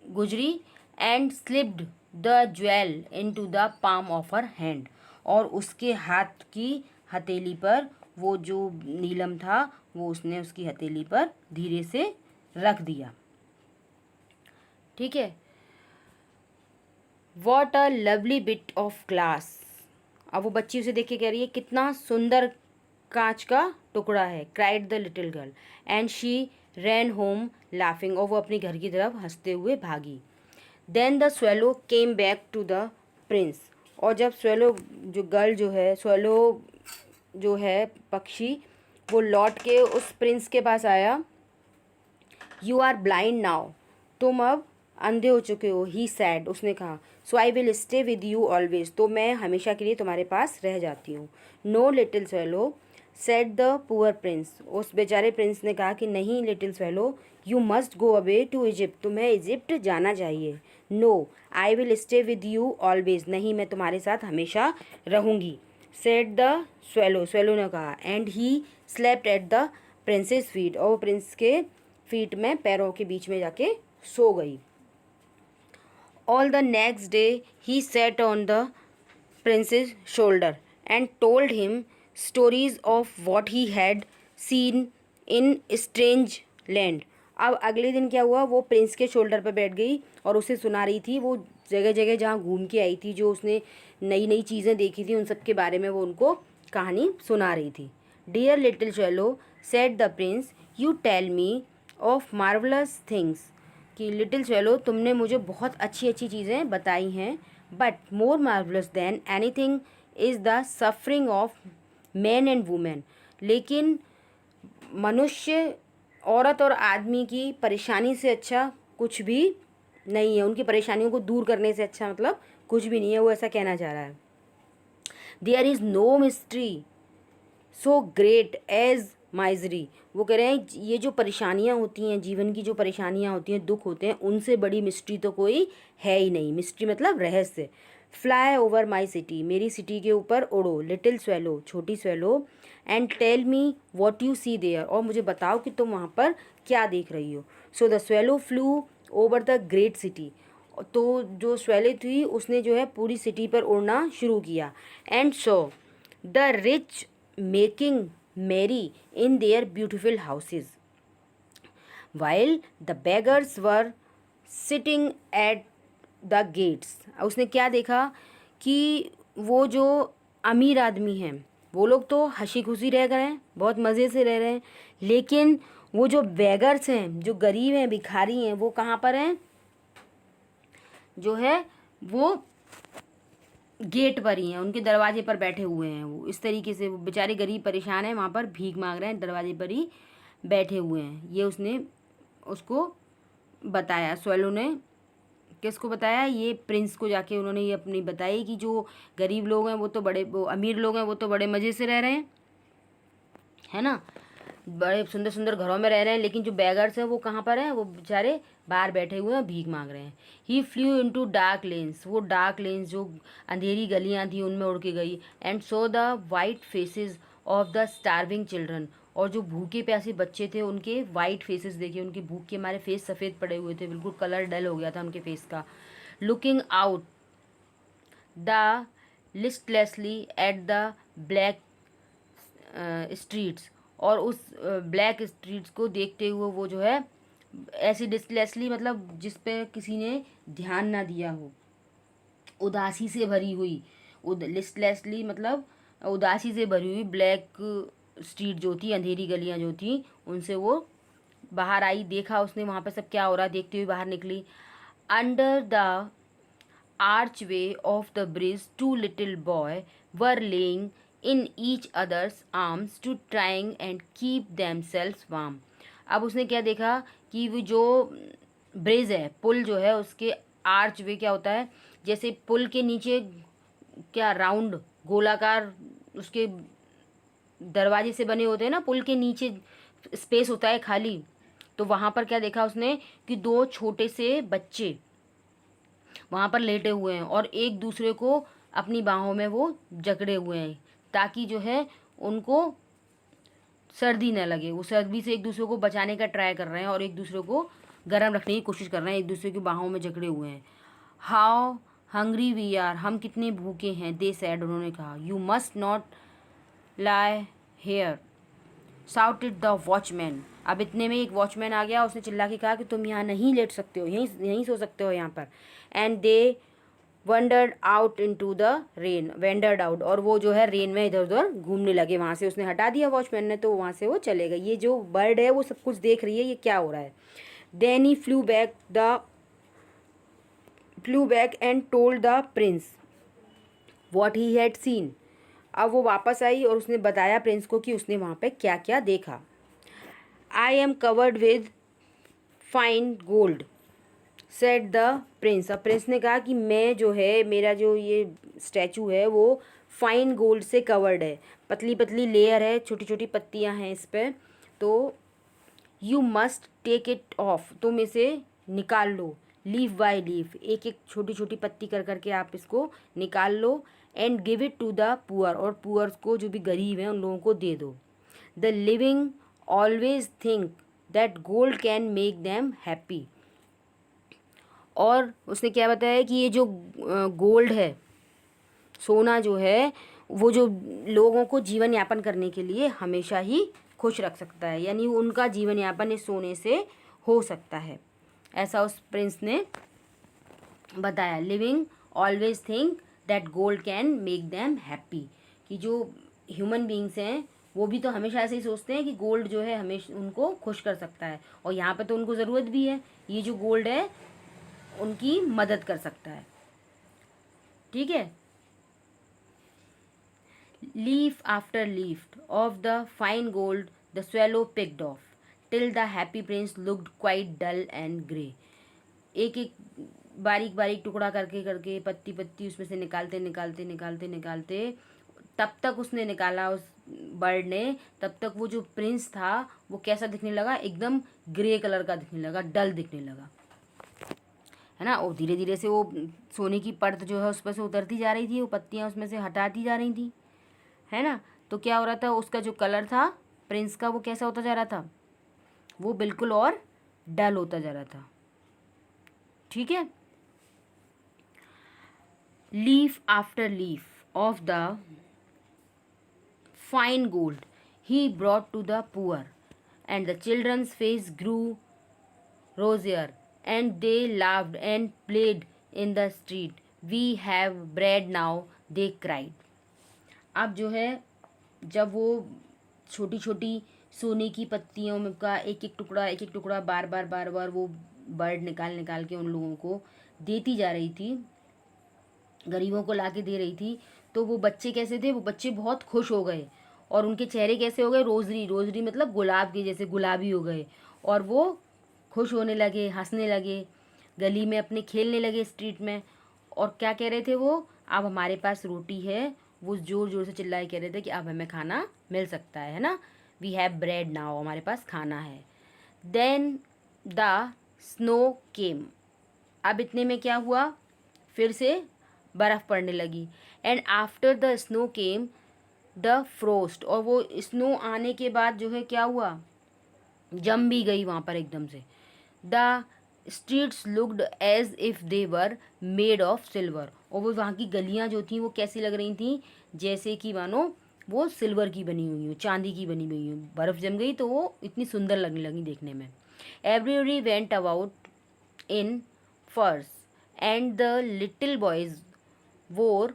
गुजरी। And slipped the jewel into the palm of her hand, और उसके हाथ की हथेली पर वो जो नीलम था वो उसने उसकी हथेली पर धीरे से रख दिया। ठीक है। What a lovely bit of glass. अब वो बच्ची उसे देख के कह रही है कितना सुंदर कांच का टुकड़ा है। Cried the little girl and she ran home laughing, और वो अपने घर की तरफ हंसते हुए भागी। Then the swallow came back to the prince, और जब स्वेलो जो गर्ल जो है, स्वेलो जो है पक्षी, वो लौट के उस प्रिंस के पास आया। यू आर ब्लाइंड नाउ, तुम अब अंधे हो चुके हो। ही सैड, उसने कहा। So I will stay with you always, तो मैं हमेशा के लिए तुम्हारे पास रह जाती हूँ। No little swallow said the poor prince, उस बेचारे प्रिंस ने कहा कि नहीं little swallow, you must go away to Egypt, तुम्हें इजिप्ट जाना चाहिए। No I will stay with you always, नहीं मैं तुम्हारे साथ हमेशा रहूँगी। सेड द स्वेलो, स्वेलो ने कहा। And he slept at the princess feet, और वो प्रिंस के फीट में, पैरों के बीच में जाके सो गई। All the next day he sat on the prince's shoulder and told him stories of what he had seen in strange land. अब अगले दिन क्या हुआ, वो प्रिंस के शोल्डर पर बैठ गई और उसे सुना रही थी वो जगह जगह जहाँ घूम के आई थी, जो उसने नई नई चीज़ें देखी थी, उन सब के बारे में वो उनको कहानी सुना रही थी। Dear little swallow said the prince, you tell me of marvellous things, कि लिटिल स्वेलो तुमने मुझे बहुत अच्छी अच्छी चीज़ें बताई हैं, but more marvellous than anything is the suffering of man and women, लेकिन मनुष्य, औरत और आदमी की परेशानी से अच्छा कुछ भी नहीं है, उनकी परेशानियों को दूर करने से अच्छा मतलब कुछ भी नहीं है, वो ऐसा कहना चाह रहा है। There is no mystery so great as misery, वो कह रहे हैं ये जो परेशानियाँ होती हैं, जीवन की जो परेशानियाँ होती हैं, दुख होते हैं, उनसे बड़ी मिस्ट्री तो कोई है ही नहीं। मिस्ट्री मतलब रहस्य। फ्लाई ओवर माई सिटी, मेरी सिटी के ऊपर उड़ो, लिटिल स्वेलो, छोटी swallow, and tell me what you see there, और मुझे बताओ कि तुम वहाँ पर क्या देख रही हो। सो the swallow flu over the great city, तो जो स्वेले थी उसने जो है पूरी सिटी पर उड़ना शुरू किया। And so the rich making merry in their beautiful houses, while the beggars were sitting at the gates. उसने क्या देखा कि वो जो अमीर आदमी हैं वो लोग तो हंसी खुशी रह गए हैं, बहुत मज़े से रह रहे हैं, लेकिन वो जो बेगर्स हैं, जो गरीब हैं, भिखारी हैं, वो कहाँ पर हैं, जो है वो गेट पर ही हैं, उनके दरवाजे पर बैठे हुए हैं। वो इस तरीके से वो बेचारे गरीब परेशान हैं, वहाँ पर भीख मांग रहे हैं, दरवाजे पर ही बैठे हुए हैं। ये उसने उसको बताया, स्वेलो ने किसको बताया, ये प्रिंस को जाके उन्होंने ये अपनी बताई कि जो गरीब लोग हैं वो तो बड़े, वो अमीर लोग हैं वो तो बड़े मज़े से रह रहे हैं, है ना, बड़े सुंदर सुंदर घरों में रह रहे हैं, लेकिन जो बैगर्स हैं वो कहाँ पर हैं, वो बेचारे बाहर बैठे हुए हैं, भीख मांग रहे हैं। ही फ्लू इनटू डार्क लेन्स, वो डार्क लेन्स जो अंधेरी गलियां थी उनमें उड़ के गई। And so the white faces of the starving children, और जो भूखे प्यासे बच्चे थे उनके वाइट फेसेस देखिए, उनके भूख के हमारे फेस सफ़ेद पड़े हुए थे, बिल्कुल कलर डल हो गया था उनके फेस का। Looking out the listlessly at the black streets, और उस ब्लैक स्ट्रीट्स को देखते हुए वो जो है ऐसी डिस्टलेसली, मतलब जिस पे किसी ने ध्यान ना दिया हो, उदासी से भरी हुई, लिस्टलेसली मतलब उदासी से भरी हुई ब्लैक स्ट्रीट जो थी, अंधेरी गलियां जो थी, उनसे वो बाहर आई, देखा उसने वहाँ पे सब क्या हो रहा है, देखते हुए बाहर निकली। Under the archway of the bridge, two little boys were laying in each other's arms to trying and keep themselves warm. अब उसने क्या देखा कि वो जो ब्रिज है, पुल जो है, उसके आर्च वे क्या होता है, जैसे पुल के नीचे क्या राउंड गोलाकार उसके दरवाजे से बने होते हैं ना, पुल के नीचे स्पेस होता है खाली, तो वहाँ पर क्या देखा उसने कि दो छोटे से बच्चे वहाँ पर लेटे हुए हैं और एक दूसरे को अपनी बाहों में वो जकड़े हुए हैं, ताकि जो है उनको सर्दी न लगे। वो सर्दी से एक दूसरे को बचाने का ट्राई कर रहे हैं और एक दूसरे को गर्म रखने की कोशिश कर रहे हैं, एक दूसरे की बाहों में जकड़े हुए हैं। हाउ हंग्री वी आर, हम कितने भूखे हैं, दे सैड, उन्होंने कहा। You must not lie here shouted the watchman, अब इतने में एक वॉचमैन आ गया, उसने चिल्ला के कहा कि तुम यहाँ नहीं लेट सकते हो, यहीं यहीं सो सकते हो यहाँ पर। And they wandered out into the rain, wandered out, और वो जो है रेन में इधर उधर घूमने लगे, वहाँ से उसने हटा दिया वॉचमैन ने, तो वहाँ से वो चले गए। ये जो बर्ड है वो सब कुछ देख रही है ये क्या हो रहा है। Then he flew back and told the prince what he had seen, अब वो वापस आई और उसने बताया प्रिंस को कि उसने वहाँ पे क्या क्या देखा। I am covered with fine gold said the Prince, अब प्रिंस ने कहा कि मैं जो है, मेरा जो ये स्टैचू है वो फाइन गोल्ड से कवर्ड है, पतली पतली लेयर है, छोटी छोटी पत्तियां हैं इस पर, तो you must take it off, तुम इसे निकाल लो, लीफ बाय लीफ, एक एक छोटी छोटी पत्ती कर करके आप इसको निकाल लो। And give it to the poor, और पुअर्स को, जो भी गरीब हैं उन लोगों को दे दो। The living always think that gold can make them happy, और उसने क्या बताया कि ये जो गोल्ड है, सोना जो है, वो जो लोगों को जीवन यापन करने के लिए हमेशा ही खुश रख सकता है, यानी उनका जीवन यापन इस सोने से हो सकता है, ऐसा उस प्रिंस ने बताया। Living always think that gold can make them happy, कि जो ह्यूमन बींग्स हैं वो भी तो हमेशा ऐसे ही सोचते हैं कि गोल्ड जो है हमेशा उनको खुश कर सकता है, और यहाँ पे तो उनको ज़रूरत भी है, ये जो गोल्ड है उनकी मदद कर सकता है। ठीक है। Leaf after leaf of the fine gold the swallow picked off till the happy prince looked quite dull and grey, एक एक बारीक बारीक टुकड़ा करके करके पत्ती पत्ती उसमें से निकालते निकालते निकालते निकालते तब तक उसने निकाला, उस बर्ड ने, तब तक वो जो प्रिंस था वो कैसा दिखने लगा, एकदम ग्रे कलर का दिखने लगा, डल दिखने लगा, है ना। और धीरे धीरे से वो सोने की परत जो है उस पर से उतरती जा रही थी, वो पत्तियां उसमें से हटाती जा रही थी, है ना। तो क्या हो रहा था, उसका जो कलर था प्रिंस का वो कैसा होता जा रहा था, वो बिल्कुल और डल होता जा रहा था। ठीक है। Leaf after leaf of the fine gold he brought to the poor and the children's face grew rosier and they laughed and played in the street, we have bread now, they cried. अब जो है, जब वो छोटी छोटी सोने की पत्तियों में का एक एक टुकड़ा बार बार वो बर्ड निकाल निकाल के उन लोगों को देती जा रही थी, गरीबों को ला के दे रही थी। तो वो बच्चे कैसे थे, वो बच्चे बहुत खुश हो गए और उनके चेहरे कैसे हो गए, रोजरी रोजरी मतलब गुलाब के जैसे गुलाबी हो गए, और वो खुश होने लगे, हंसने लगे, गली में अपने खेलने लगे स्ट्रीट में। और क्या कह रहे थे वो, अब हमारे पास रोटी है, वो ज़ोर ज़ोर से चिल्लाए कह रहे थे कि अब हमें खाना मिल सकता है ना, वी हैव ब्रेड नाउ, हमारे पास खाना है। देन द स्नो केम, अब इतने में क्या हुआ, फिर से बर्फ़ पड़ने लगी। And after the snow came the frost, और वो स्नो आने के बाद जो है क्या हुआ, जम भी गई वहाँ पर एकदम से। The streets looked as if they were made of silver, और वो वहाँ की गलियाँ जो थी वो कैसी लग रही थी, जैसे कि मानो वो सिल्वर की बनी हुई हो, चांदी की बनी हुई हो। बर्फ़ जम गई तो वो इतनी सुंदर लगने लगी देखने में। एवरीबडी वेंट अबाउट इन फर्स and the little boys wore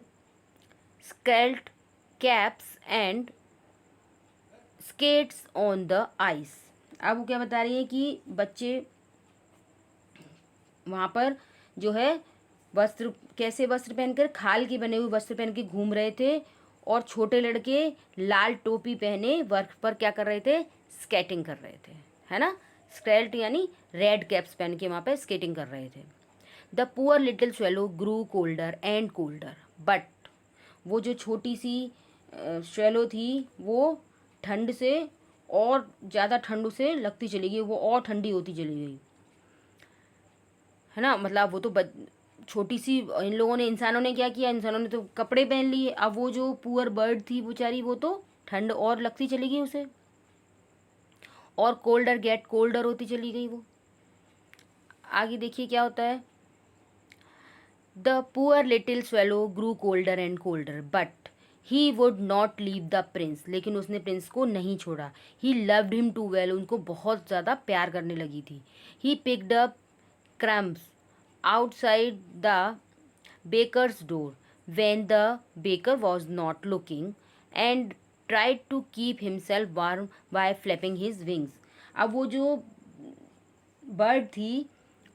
scarlet caps and skates on the ice. अब वो क्या बता रही है कि बच्चे वहाँ पर जो है वस्त्र, कैसे वस्त्र पहनकर, खाल के बने हुए वस्त्र पहन के घूम रहे थे, और छोटे लड़के लाल टोपी पहने बर्फ पर क्या कर रहे थे, स्केटिंग कर रहे थे, है ना। स्केल्ट यानी रेड कैप्स पहन के वहाँ पे स्केटिंग कर रहे थे। The poor little swallow grew colder and colder, but वो जो छोटी सी स्वेलो थी वो ठंड से और ज़्यादा ठंड से लगती चली गई, वो और ठंडी होती चली गई, है ना। मतलब वो तो छोटी सी, इन लोगों ने, इंसानों ने क्या किया, इंसानों ने तो कपड़े पहन लिए, अब वो जो पुअर बर्ड थी बेचारी, वो तो ठंड और लगती चली गई उसे, और कोल्डर गेट कोल्डर होती चली गई वो। आगे देखिए क्या होता है। The poor little swallow grew colder and colder but he would not leave the prince, लेकिन उसने प्रिंस को नहीं छोड़ा। He loved him too well, उनको बहुत ज़्यादा प्यार करने लगी थी। He picked up crumbs outside the baker's door when the baker was not looking and tried to keep himself warm by flapping his wings। अब वो जो बर्ड थी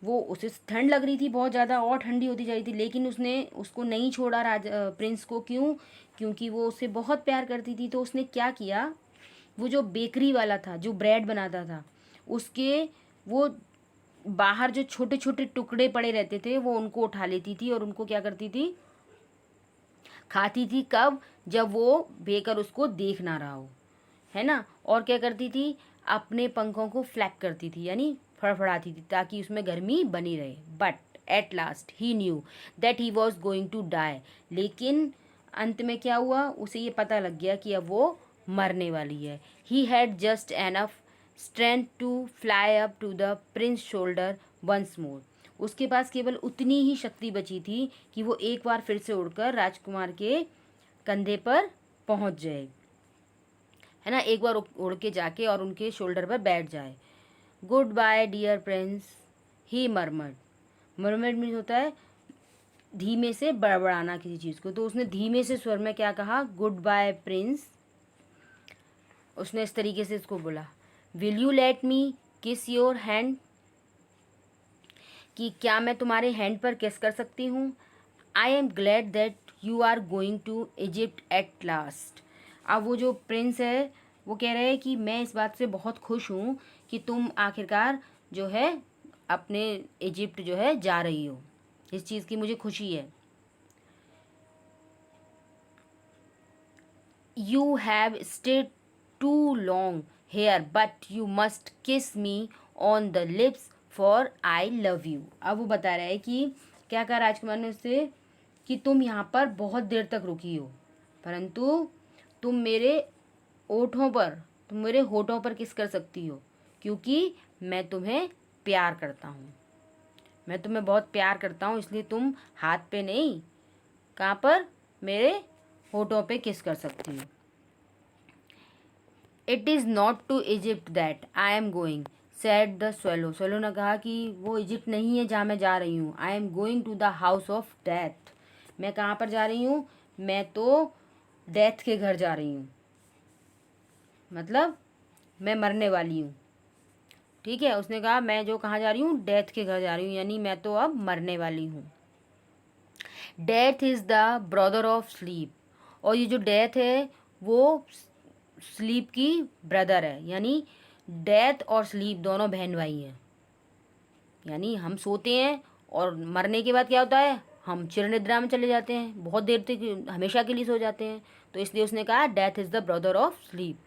वो, उसे ठंड लग रही थी बहुत ज़्यादा और ठंडी होती जा रही थी, लेकिन उसने उसको नहीं छोड़ा प्रिंस को। क्यों? क्योंकि वो उससे बहुत प्यार करती थी। तो उसने क्या किया, वो जो बेकरी वाला था जो ब्रेड बनाता था, उसके वो बाहर जो छोटे छोटे टुकड़े पड़े रहते थे वो उनको उठा लेती थी और उनको क्या करती थी, खाती थी। कब? जब वो बेकर उसको देख ना रहा हो, है ना। और क्या करती थी, अपने पंखों को फ्लैप करती थी, यानी फड़फड़ाती थी, ताकि उसमें गर्मी बनी रहे। But at last he knew that he was going to die, लेकिन अंत में क्या हुआ, उसे ये पता लग गया कि अब वो मरने वाली है। He had just enough strength to fly up to the prince shoulder once more, उसके पास केवल उतनी ही शक्ति बची थी कि वो एक बार फिर से उड़कर राजकुमार के कंधे पर पहुंच जाए, है ना, एक बार उड़ के जाके और उनके शोल्डर पर बैठ जाए। गुड बाय डियर प्रिंस, ही मरमर्ड। मरमर्ड मीन्स होता है धीमे से बड़बड़ाना किसी चीज़ को। तो उसने धीमे से स्वर में क्या कहा, गुड बाय प्रिंस, उसने इस तरीके से इसको बोला। विल यू लेट मी किस योर हैंड, कि क्या मैं तुम्हारे हैंड पर किस कर सकती हूँ। I am glad that you are going to Egypt at last. अब वो जो प्रिंस है वो कह रहे हैं कि मैं इस बात से बहुत खुश हूँ कि तुम आखिरकार जो है अपने इजिप्ट जो है जा रही हो, इस चीज़ की मुझे खुशी है। You have stayed too long here but you must kiss me on the lips for I love you. अब वो बता रहा है कि क्या कहा राजकुमार ने उससे, कि तुम यहाँ पर बहुत देर तक रुकी हो, परंतु तुम मेरे ओठों पर, तुम मेरे होठों पर किस कर सकती हो, क्योंकि मैं तुम्हें प्यार करता हूँ, मैं तुम्हें बहुत प्यार करता हूँ, इसलिए तुम हाथ पे नहीं, कहाँ पर, मेरे होठों पे किस कर सकती हो। It is not to Egypt that I am going said the swallow. Swallow ने कहा कि वो इजिप्ट नहीं है जहाँ मैं जा रही हूँ। I am going to the house of death, मैं कहाँ पर जा रही हूँ, मैं तो डेथ के घर जा रही हूँ, मतलब मैं मरने वाली हूँ। ठीक है, उसने कहा मैं जो कहाँ जा रही हूँ, डेथ के घर जा रही हूँ, यानी मैं तो अब मरने वाली हूँ। Death is the brother of sleep, और ये जो डेथ है वो स्लीप की ब्रदर है, यानी डेथ और स्लीप दोनों बहन भाई हैं। यानी हम सोते हैं और मरने के बाद क्या होता है, हम चिर निद्रा में चले जाते हैं, बहुत देर तक हमेशा के लिए सो जाते हैं। तो इसलिए उसने कहा death is the brother of sleep,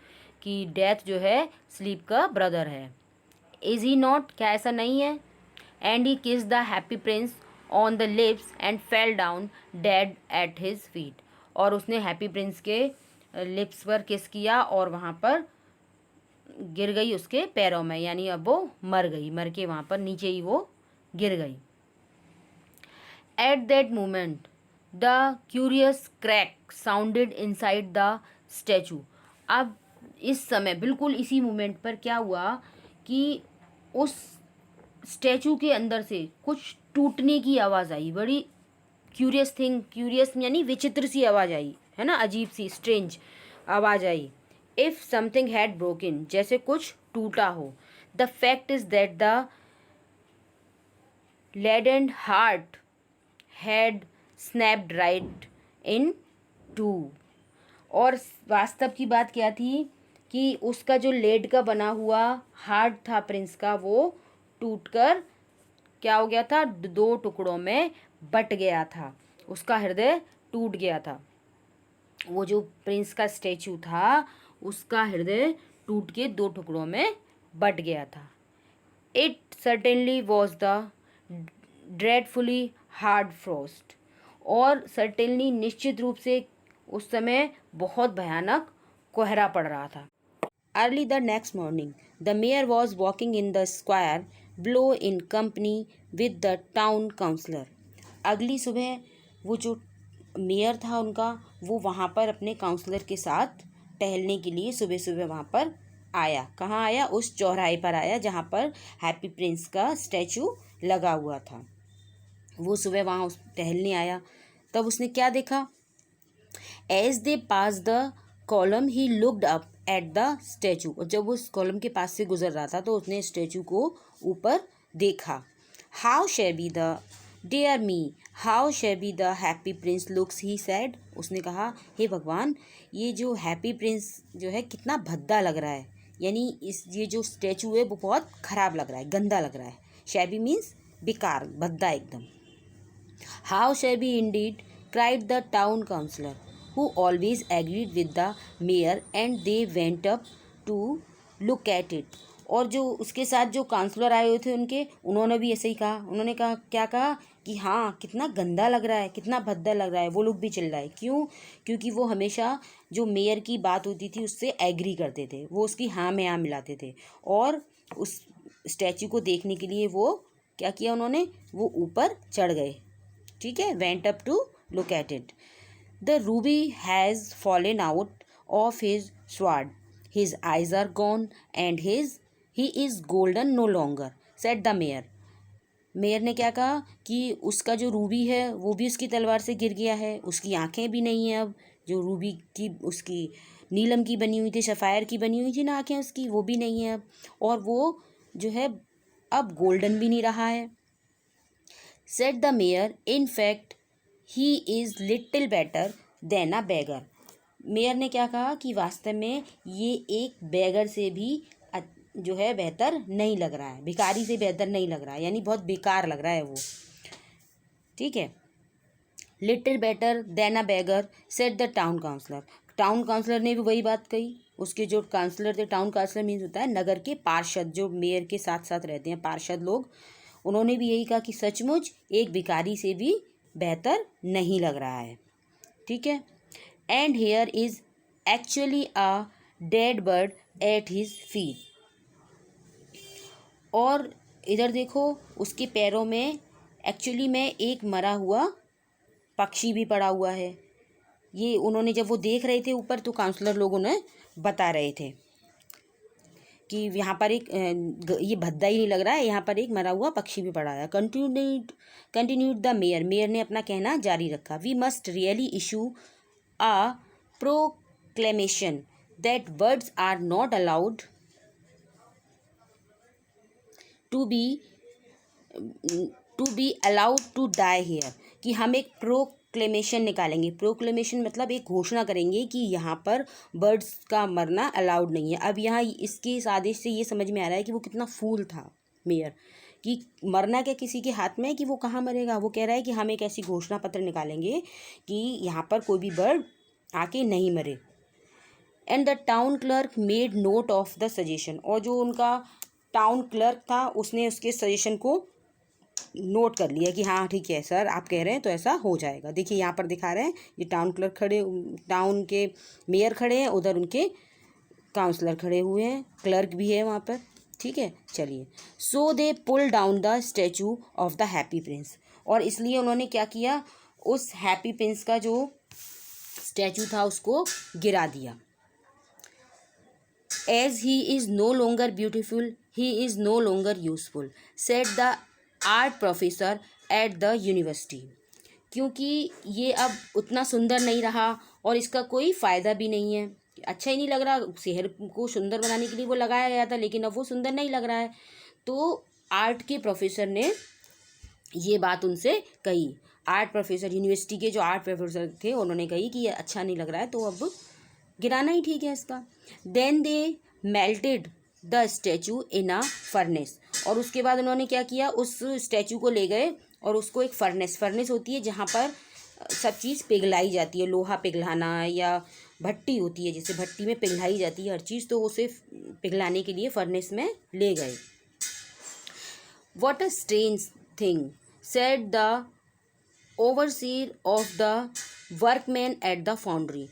कि डेथ जो है स्लीप का ब्रदर है। इज़ ही नॉट, क्या ऐसा नहीं है? एंड ही किस the happy Prince on the lips and fell down dead at his feet, और उसने हैप्पी प्रिंस के लिप्स पर किस किया और वहाँ पर गिर गई उसके पैरों में, यानी अब वो मर गई, मर के वहाँ पर नीचे ही वो गिर गई। At that moment the curious crack sounded inside the statue. अब इस समय बिल्कुल इसी मोमेंट पर क्या हुआ कि उस स्टैचू के अंदर से कुछ टूटने की आवाज़ आई, बड़ी क्यूरियस यानी विचित्र सी आवाज़ आई, है ना, अजीब सी स्ट्रेंज आवाज़ आई। इफ़ समथिंग हैड ब्रोकन, जैसे कुछ टूटा हो। The fact is that the leaden heart had snapped right in two, और वास्तव की बात क्या थी कि उसका जो लेड का बना हुआ हार्ट था प्रिंस का, वो टूटकर क्या हो गया था, दो टुकड़ों में बट गया था, उसका हृदय टूट गया था। वो जो प्रिंस का स्टैचू था उसका हृदय टूट के दो टुकड़ों में बट गया था। It certainly was the dreadfully hard frost, और सर्टेनली निश्चित रूप से उस समय बहुत भयानक कोहरा पड़ रहा था। Early the next morning the mayor was walking in the square below in company with the town councillor. अगली सुबह वो जो मेयर था उनका, वो वहाँ पर अपने काउंसलर के साथ टहलने के लिए सुबह सुबह वहाँ पर आया। कहाँ आया? उस चौराहे पर आया जहाँ पर हैप्पी प्रिंस का स्टैचू लगा हुआ था। वो सुबह वहाँ टहलने आया। तब उसने क्या देखा? As they pass the column he looked up at the statue, और जब उस कॉलम के पास से गुजर रहा था तो उसने स्टैचू को ऊपर देखा। How shabby the dear me, how shabby the happy prince looks, he said. उसने कहा हे भगवान, ये जो हैप्पी प्रिंस जो है कितना भद्दा लग रहा है, यानी ये जो स्टैचू है वो बहुत ख़राब लग रहा है, गंदा लग रहा है। शेबी मीन्स बेकार, भद्दा एकदम। How शेबी Indeed, cried the town councillor, who always agreed with the mayor, and they went up to look at it. और जो उसके साथ जो काउंसलर आए हुए थे उनके, उन्होंने भी ऐसे ही कहा। उन्होंने कहा, क्या कहा कि हाँ कितना गंदा लग रहा है, कितना भद्दा लग रहा है। वो लोग भी चिल्लाए रहा है। क्यों? क्योंकि वो हमेशा जो मेयर की बात होती थी उससे एग्री करते थे, वो उसकी हाँ में हाँ मिलाते थे, और उस स्टैचू को देखने के लिए वो क्या किया उन्होंने, वो ऊपर चढ़ गए। ठीक है, went up to look at it. The ruby has fallen out of his sword. His eyes are gone and he is golden no longer, said the mayor. Mayor ने क्या कहा कि उसका जो रूबी है वो भी उसकी तलवार से गिर गया है, उसकी आंखें भी नहीं है अब, जो रूबी की उसकी नीलम की बनी हुई थी, सफ़ायर की बनी हुई थी ना आंखें उसकी, वो भी नहीं है अब, और वो जो है अब गोल्डन भी नहीं रहा है। said the mayor, in fact he is little better than a beggar. Mayor ने क्या कहा कि वास्तव में ये एक बेगर से भी जो है बेहतर नहीं लग रहा है, भिखारी से बेहतर नहीं लग रहा है, यानी बहुत बेकार लग रहा है वो। ठीक है, little better than a beggar, said the town councillor. Town councillor ने भी वही बात कही। उसके जो काउंसलर थे, टाउन काउंसलर मीन्स होता है नगर के पार्षद, जो मेयर के साथ साथ रहते हैं पार्षद लोग, उन्होंने भी यही कहा कि सचमुच एक भिखारी से भी बेहतर नहीं लग रहा है। ठीक है, and here is actually a dead bird at his feet, और इधर देखो उसके पैरों में एक्चुअली में एक मरा हुआ पक्षी भी पड़ा हुआ है। ये उन्होंने जब वो देख रहे थे ऊपर तो काउंसलर लोग उन्हें बता रहे थे कि यहाँ पर एक ये भद्दा ही नहीं लग रहा है, यहाँ पर एक मरा हुआ पक्षी भी पड़ा है। कंटिन्यूड द मेयर, मेयर ने अपना कहना जारी रखा। We must really issue a proclamation that birds are not allowed to be allowed to die here, कि हम एक प्रोक्लेमेशन निकालेंगे। प्रोक्लेमेशन मतलब एक घोषणा करेंगे कि यहाँ पर बर्ड्स का मरना अलाउड नहीं है। अब यहाँ इसके इस आदेश से ये समझ में आ रहा है कि वो कितना फूल था मेयर, कि मरना क्या किसी के हाथ में है कि वो कहाँ मरेगा। वो कह रहा है कि हम एक ऐसी घोषणा पत्र निकालेंगे कि यहाँ पर कोई भी बर्ड आके नहीं मरे। And the town clerk made note of the suggestion, और जो उनका टाउन क्लर्क था उसने उसके सजेशन को नोट कर लिया कि हाँ ठीक है सर, आप कह रहे हैं तो ऐसा हो जाएगा। देखिए यहाँ पर दिखा रहे हैं, ये टाउन क्लर्क खड़े, टाउन के मेयर खड़े हैं, उधर उनके काउंसलर खड़े हुए हैं, क्लर्क भी है वहाँ पर। ठीक है, चलिए। So they pull down the statue of the happy prince, और इसलिए उन्होंने क्या किया, उस हैप्पी प्रिंस का जो स्टैचू था उसको गिरा दिया। As he is no longer beautiful he is no longer useful said the art professor at the university, क्योंकि ये अब उतना सुंदर नहीं रहा और इसका कोई फ़ायदा भी नहीं है, अच्छा ही नहीं लग रहा। शहर को सुंदर बनाने के लिए वो लगाया गया था, लेकिन अब वो सुंदर नहीं लग रहा है। तो आर्ट के प्रोफेसर ने ये बात उनसे कही। आर्ट प्रोफेसर, यूनिवर्सिटी के जो आर्ट प्रोफेसर थे, उन्होंने कही कि ये अच्छा नहीं लग रहा है, तो अब गिराना ही ठीक है इसका। Then they melted the statue in a furnace, और उसके बाद उन्होंने क्या किया, उस स्टैचू को ले गए और उसको एक फर्नेस होती है जहाँ पर सब चीज़ पिघलाई जाती है, लोहा पिघलाना, या भट्टी होती है जैसे भट्टी में पिघलाई जाती है हर चीज़, तो उसे पिघलाने के लिए फर्नेस में ले गए। What a strange thing said the overseer of the workman at the foundry,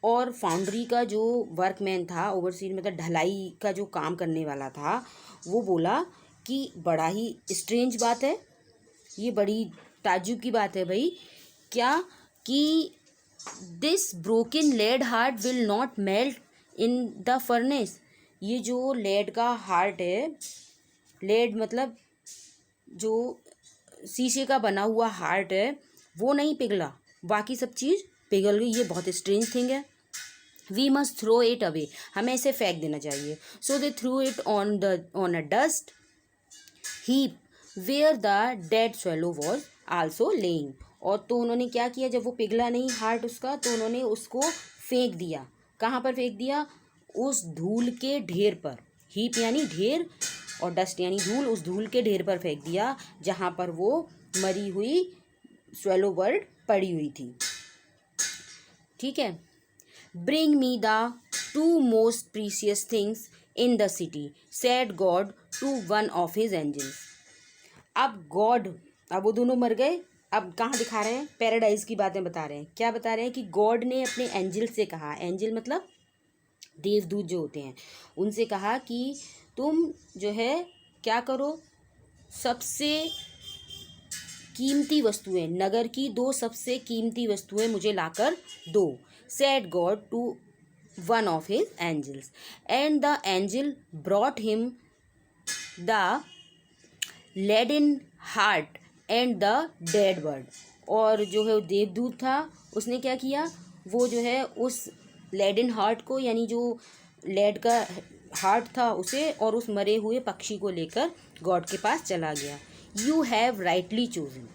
और फाउंड्री का जो वर्कमैन था, ओवरसीयर मतलब ढलाई का जो काम करने वाला था, वो बोला कि बड़ा ही स्ट्रेंज बात है, ये बड़ी ताज्जुब की बात है भाई, क्या कि this broken lead heart will not melt in the furnace, ये जो लेड का हार्ट है, लेड मतलब जो शीशे का बना हुआ हार्ट है, वो नहीं पिघला, बाकी सब चीज़ पिघल गई, ये बहुत स्ट्रेंज थिंग है। We must throw it away, हमें इसे फेंक देना चाहिए। So they threw it on a dust heap where the dead swallow was also lying, और तो उन्होंने क्या किया, जब वो पिघला नहीं हार्ट उसका, तो उन्होंने उसको फेंक दिया। कहाँ पर फेंक दिया, उस धूल के ढेर पर। हीप यानी ढेर और डस्ट यानी धूल, उस धूल के ढेर पर फेंक दिया जहाँ पर वो मरी हुई स्वेलो बर्ड पड़ी हुई थी। ठीक है। Bring me the two most precious things in the city said God to one of his angels. अब गॉड, अब वो दोनों मर गए, अब कहाँ दिखा रहे हैं, पैराडाइज की बातें बता रहे हैं। क्या बता रहे हैं कि गॉड ने अपने एंजल से कहा, एंजल मतलब देवदूत जो होते हैं, उनसे कहा कि तुम जो है क्या करो, सबसे कीमती वस्तुएं, नगर की 2 सबसे कीमती वस्तुएं मुझे लाकर दो। Said God to one of his angels and the angel brought him the leaden heart and the dead bird, और जो है देवदूत था उसने क्या किया, वो जो है उस लेडन हार्ट को, यानी जो लेड का हार्ट था उसे, और उस मरे हुए पक्षी को लेकर गॉड के पास चला गया। यू हैव राइटली चोजन,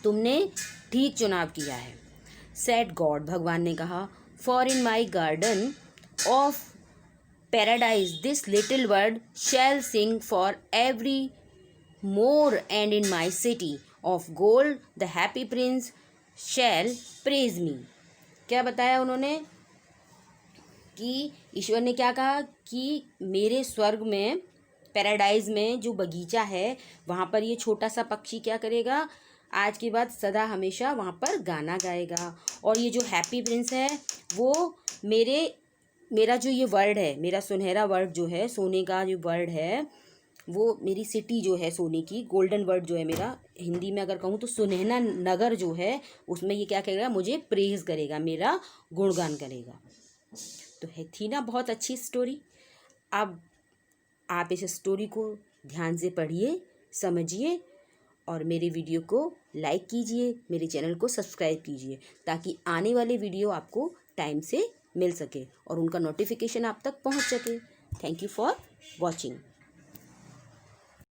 तुमने ठीक चुनाव किया है। सेड गॉड, भगवान ने कहा, for in my garden of paradise this little bird shall sing for every more, and in my city of gold the happy prince shall praise me. क्या बताया उन्होंने कि ईश्वर ने क्या कहा कि मेरे स्वर्ग में, पैराडाइज में जो बगीचा है, वहाँ पर ये छोटा सा पक्षी क्या करेगा, आज के बाद सदा हमेशा वहाँ पर गाना गाएगा। और ये जो हैप्पी प्रिंस है वो मेरा जो ये वर्ड है, मेरा सुनहरा वर्ड जो है, सोने का जो वर्ड है, वो मेरी सिटी जो है सोने की, गोल्डन वर्ड जो है मेरा, हिंदी में अगर कहूँ तो सुनहरा नगर जो है, उसमें ये क्या करेगा, मुझे प्रेज करेगा, मेरा गुणगान करेगा। तो है थी ना बहुत अच्छी स्टोरी। अब आप इस स्टोरी को ध्यान से पढ़िए, समझिए, और मेरे वीडियो को लाइक कीजिए, मेरे चैनल को सब्सक्राइब कीजिए, ताकि आने वाले वीडियो आपको टाइम से मिल सके और उनका नोटिफिकेशन आप तक पहुंच सके। Thank you for watching.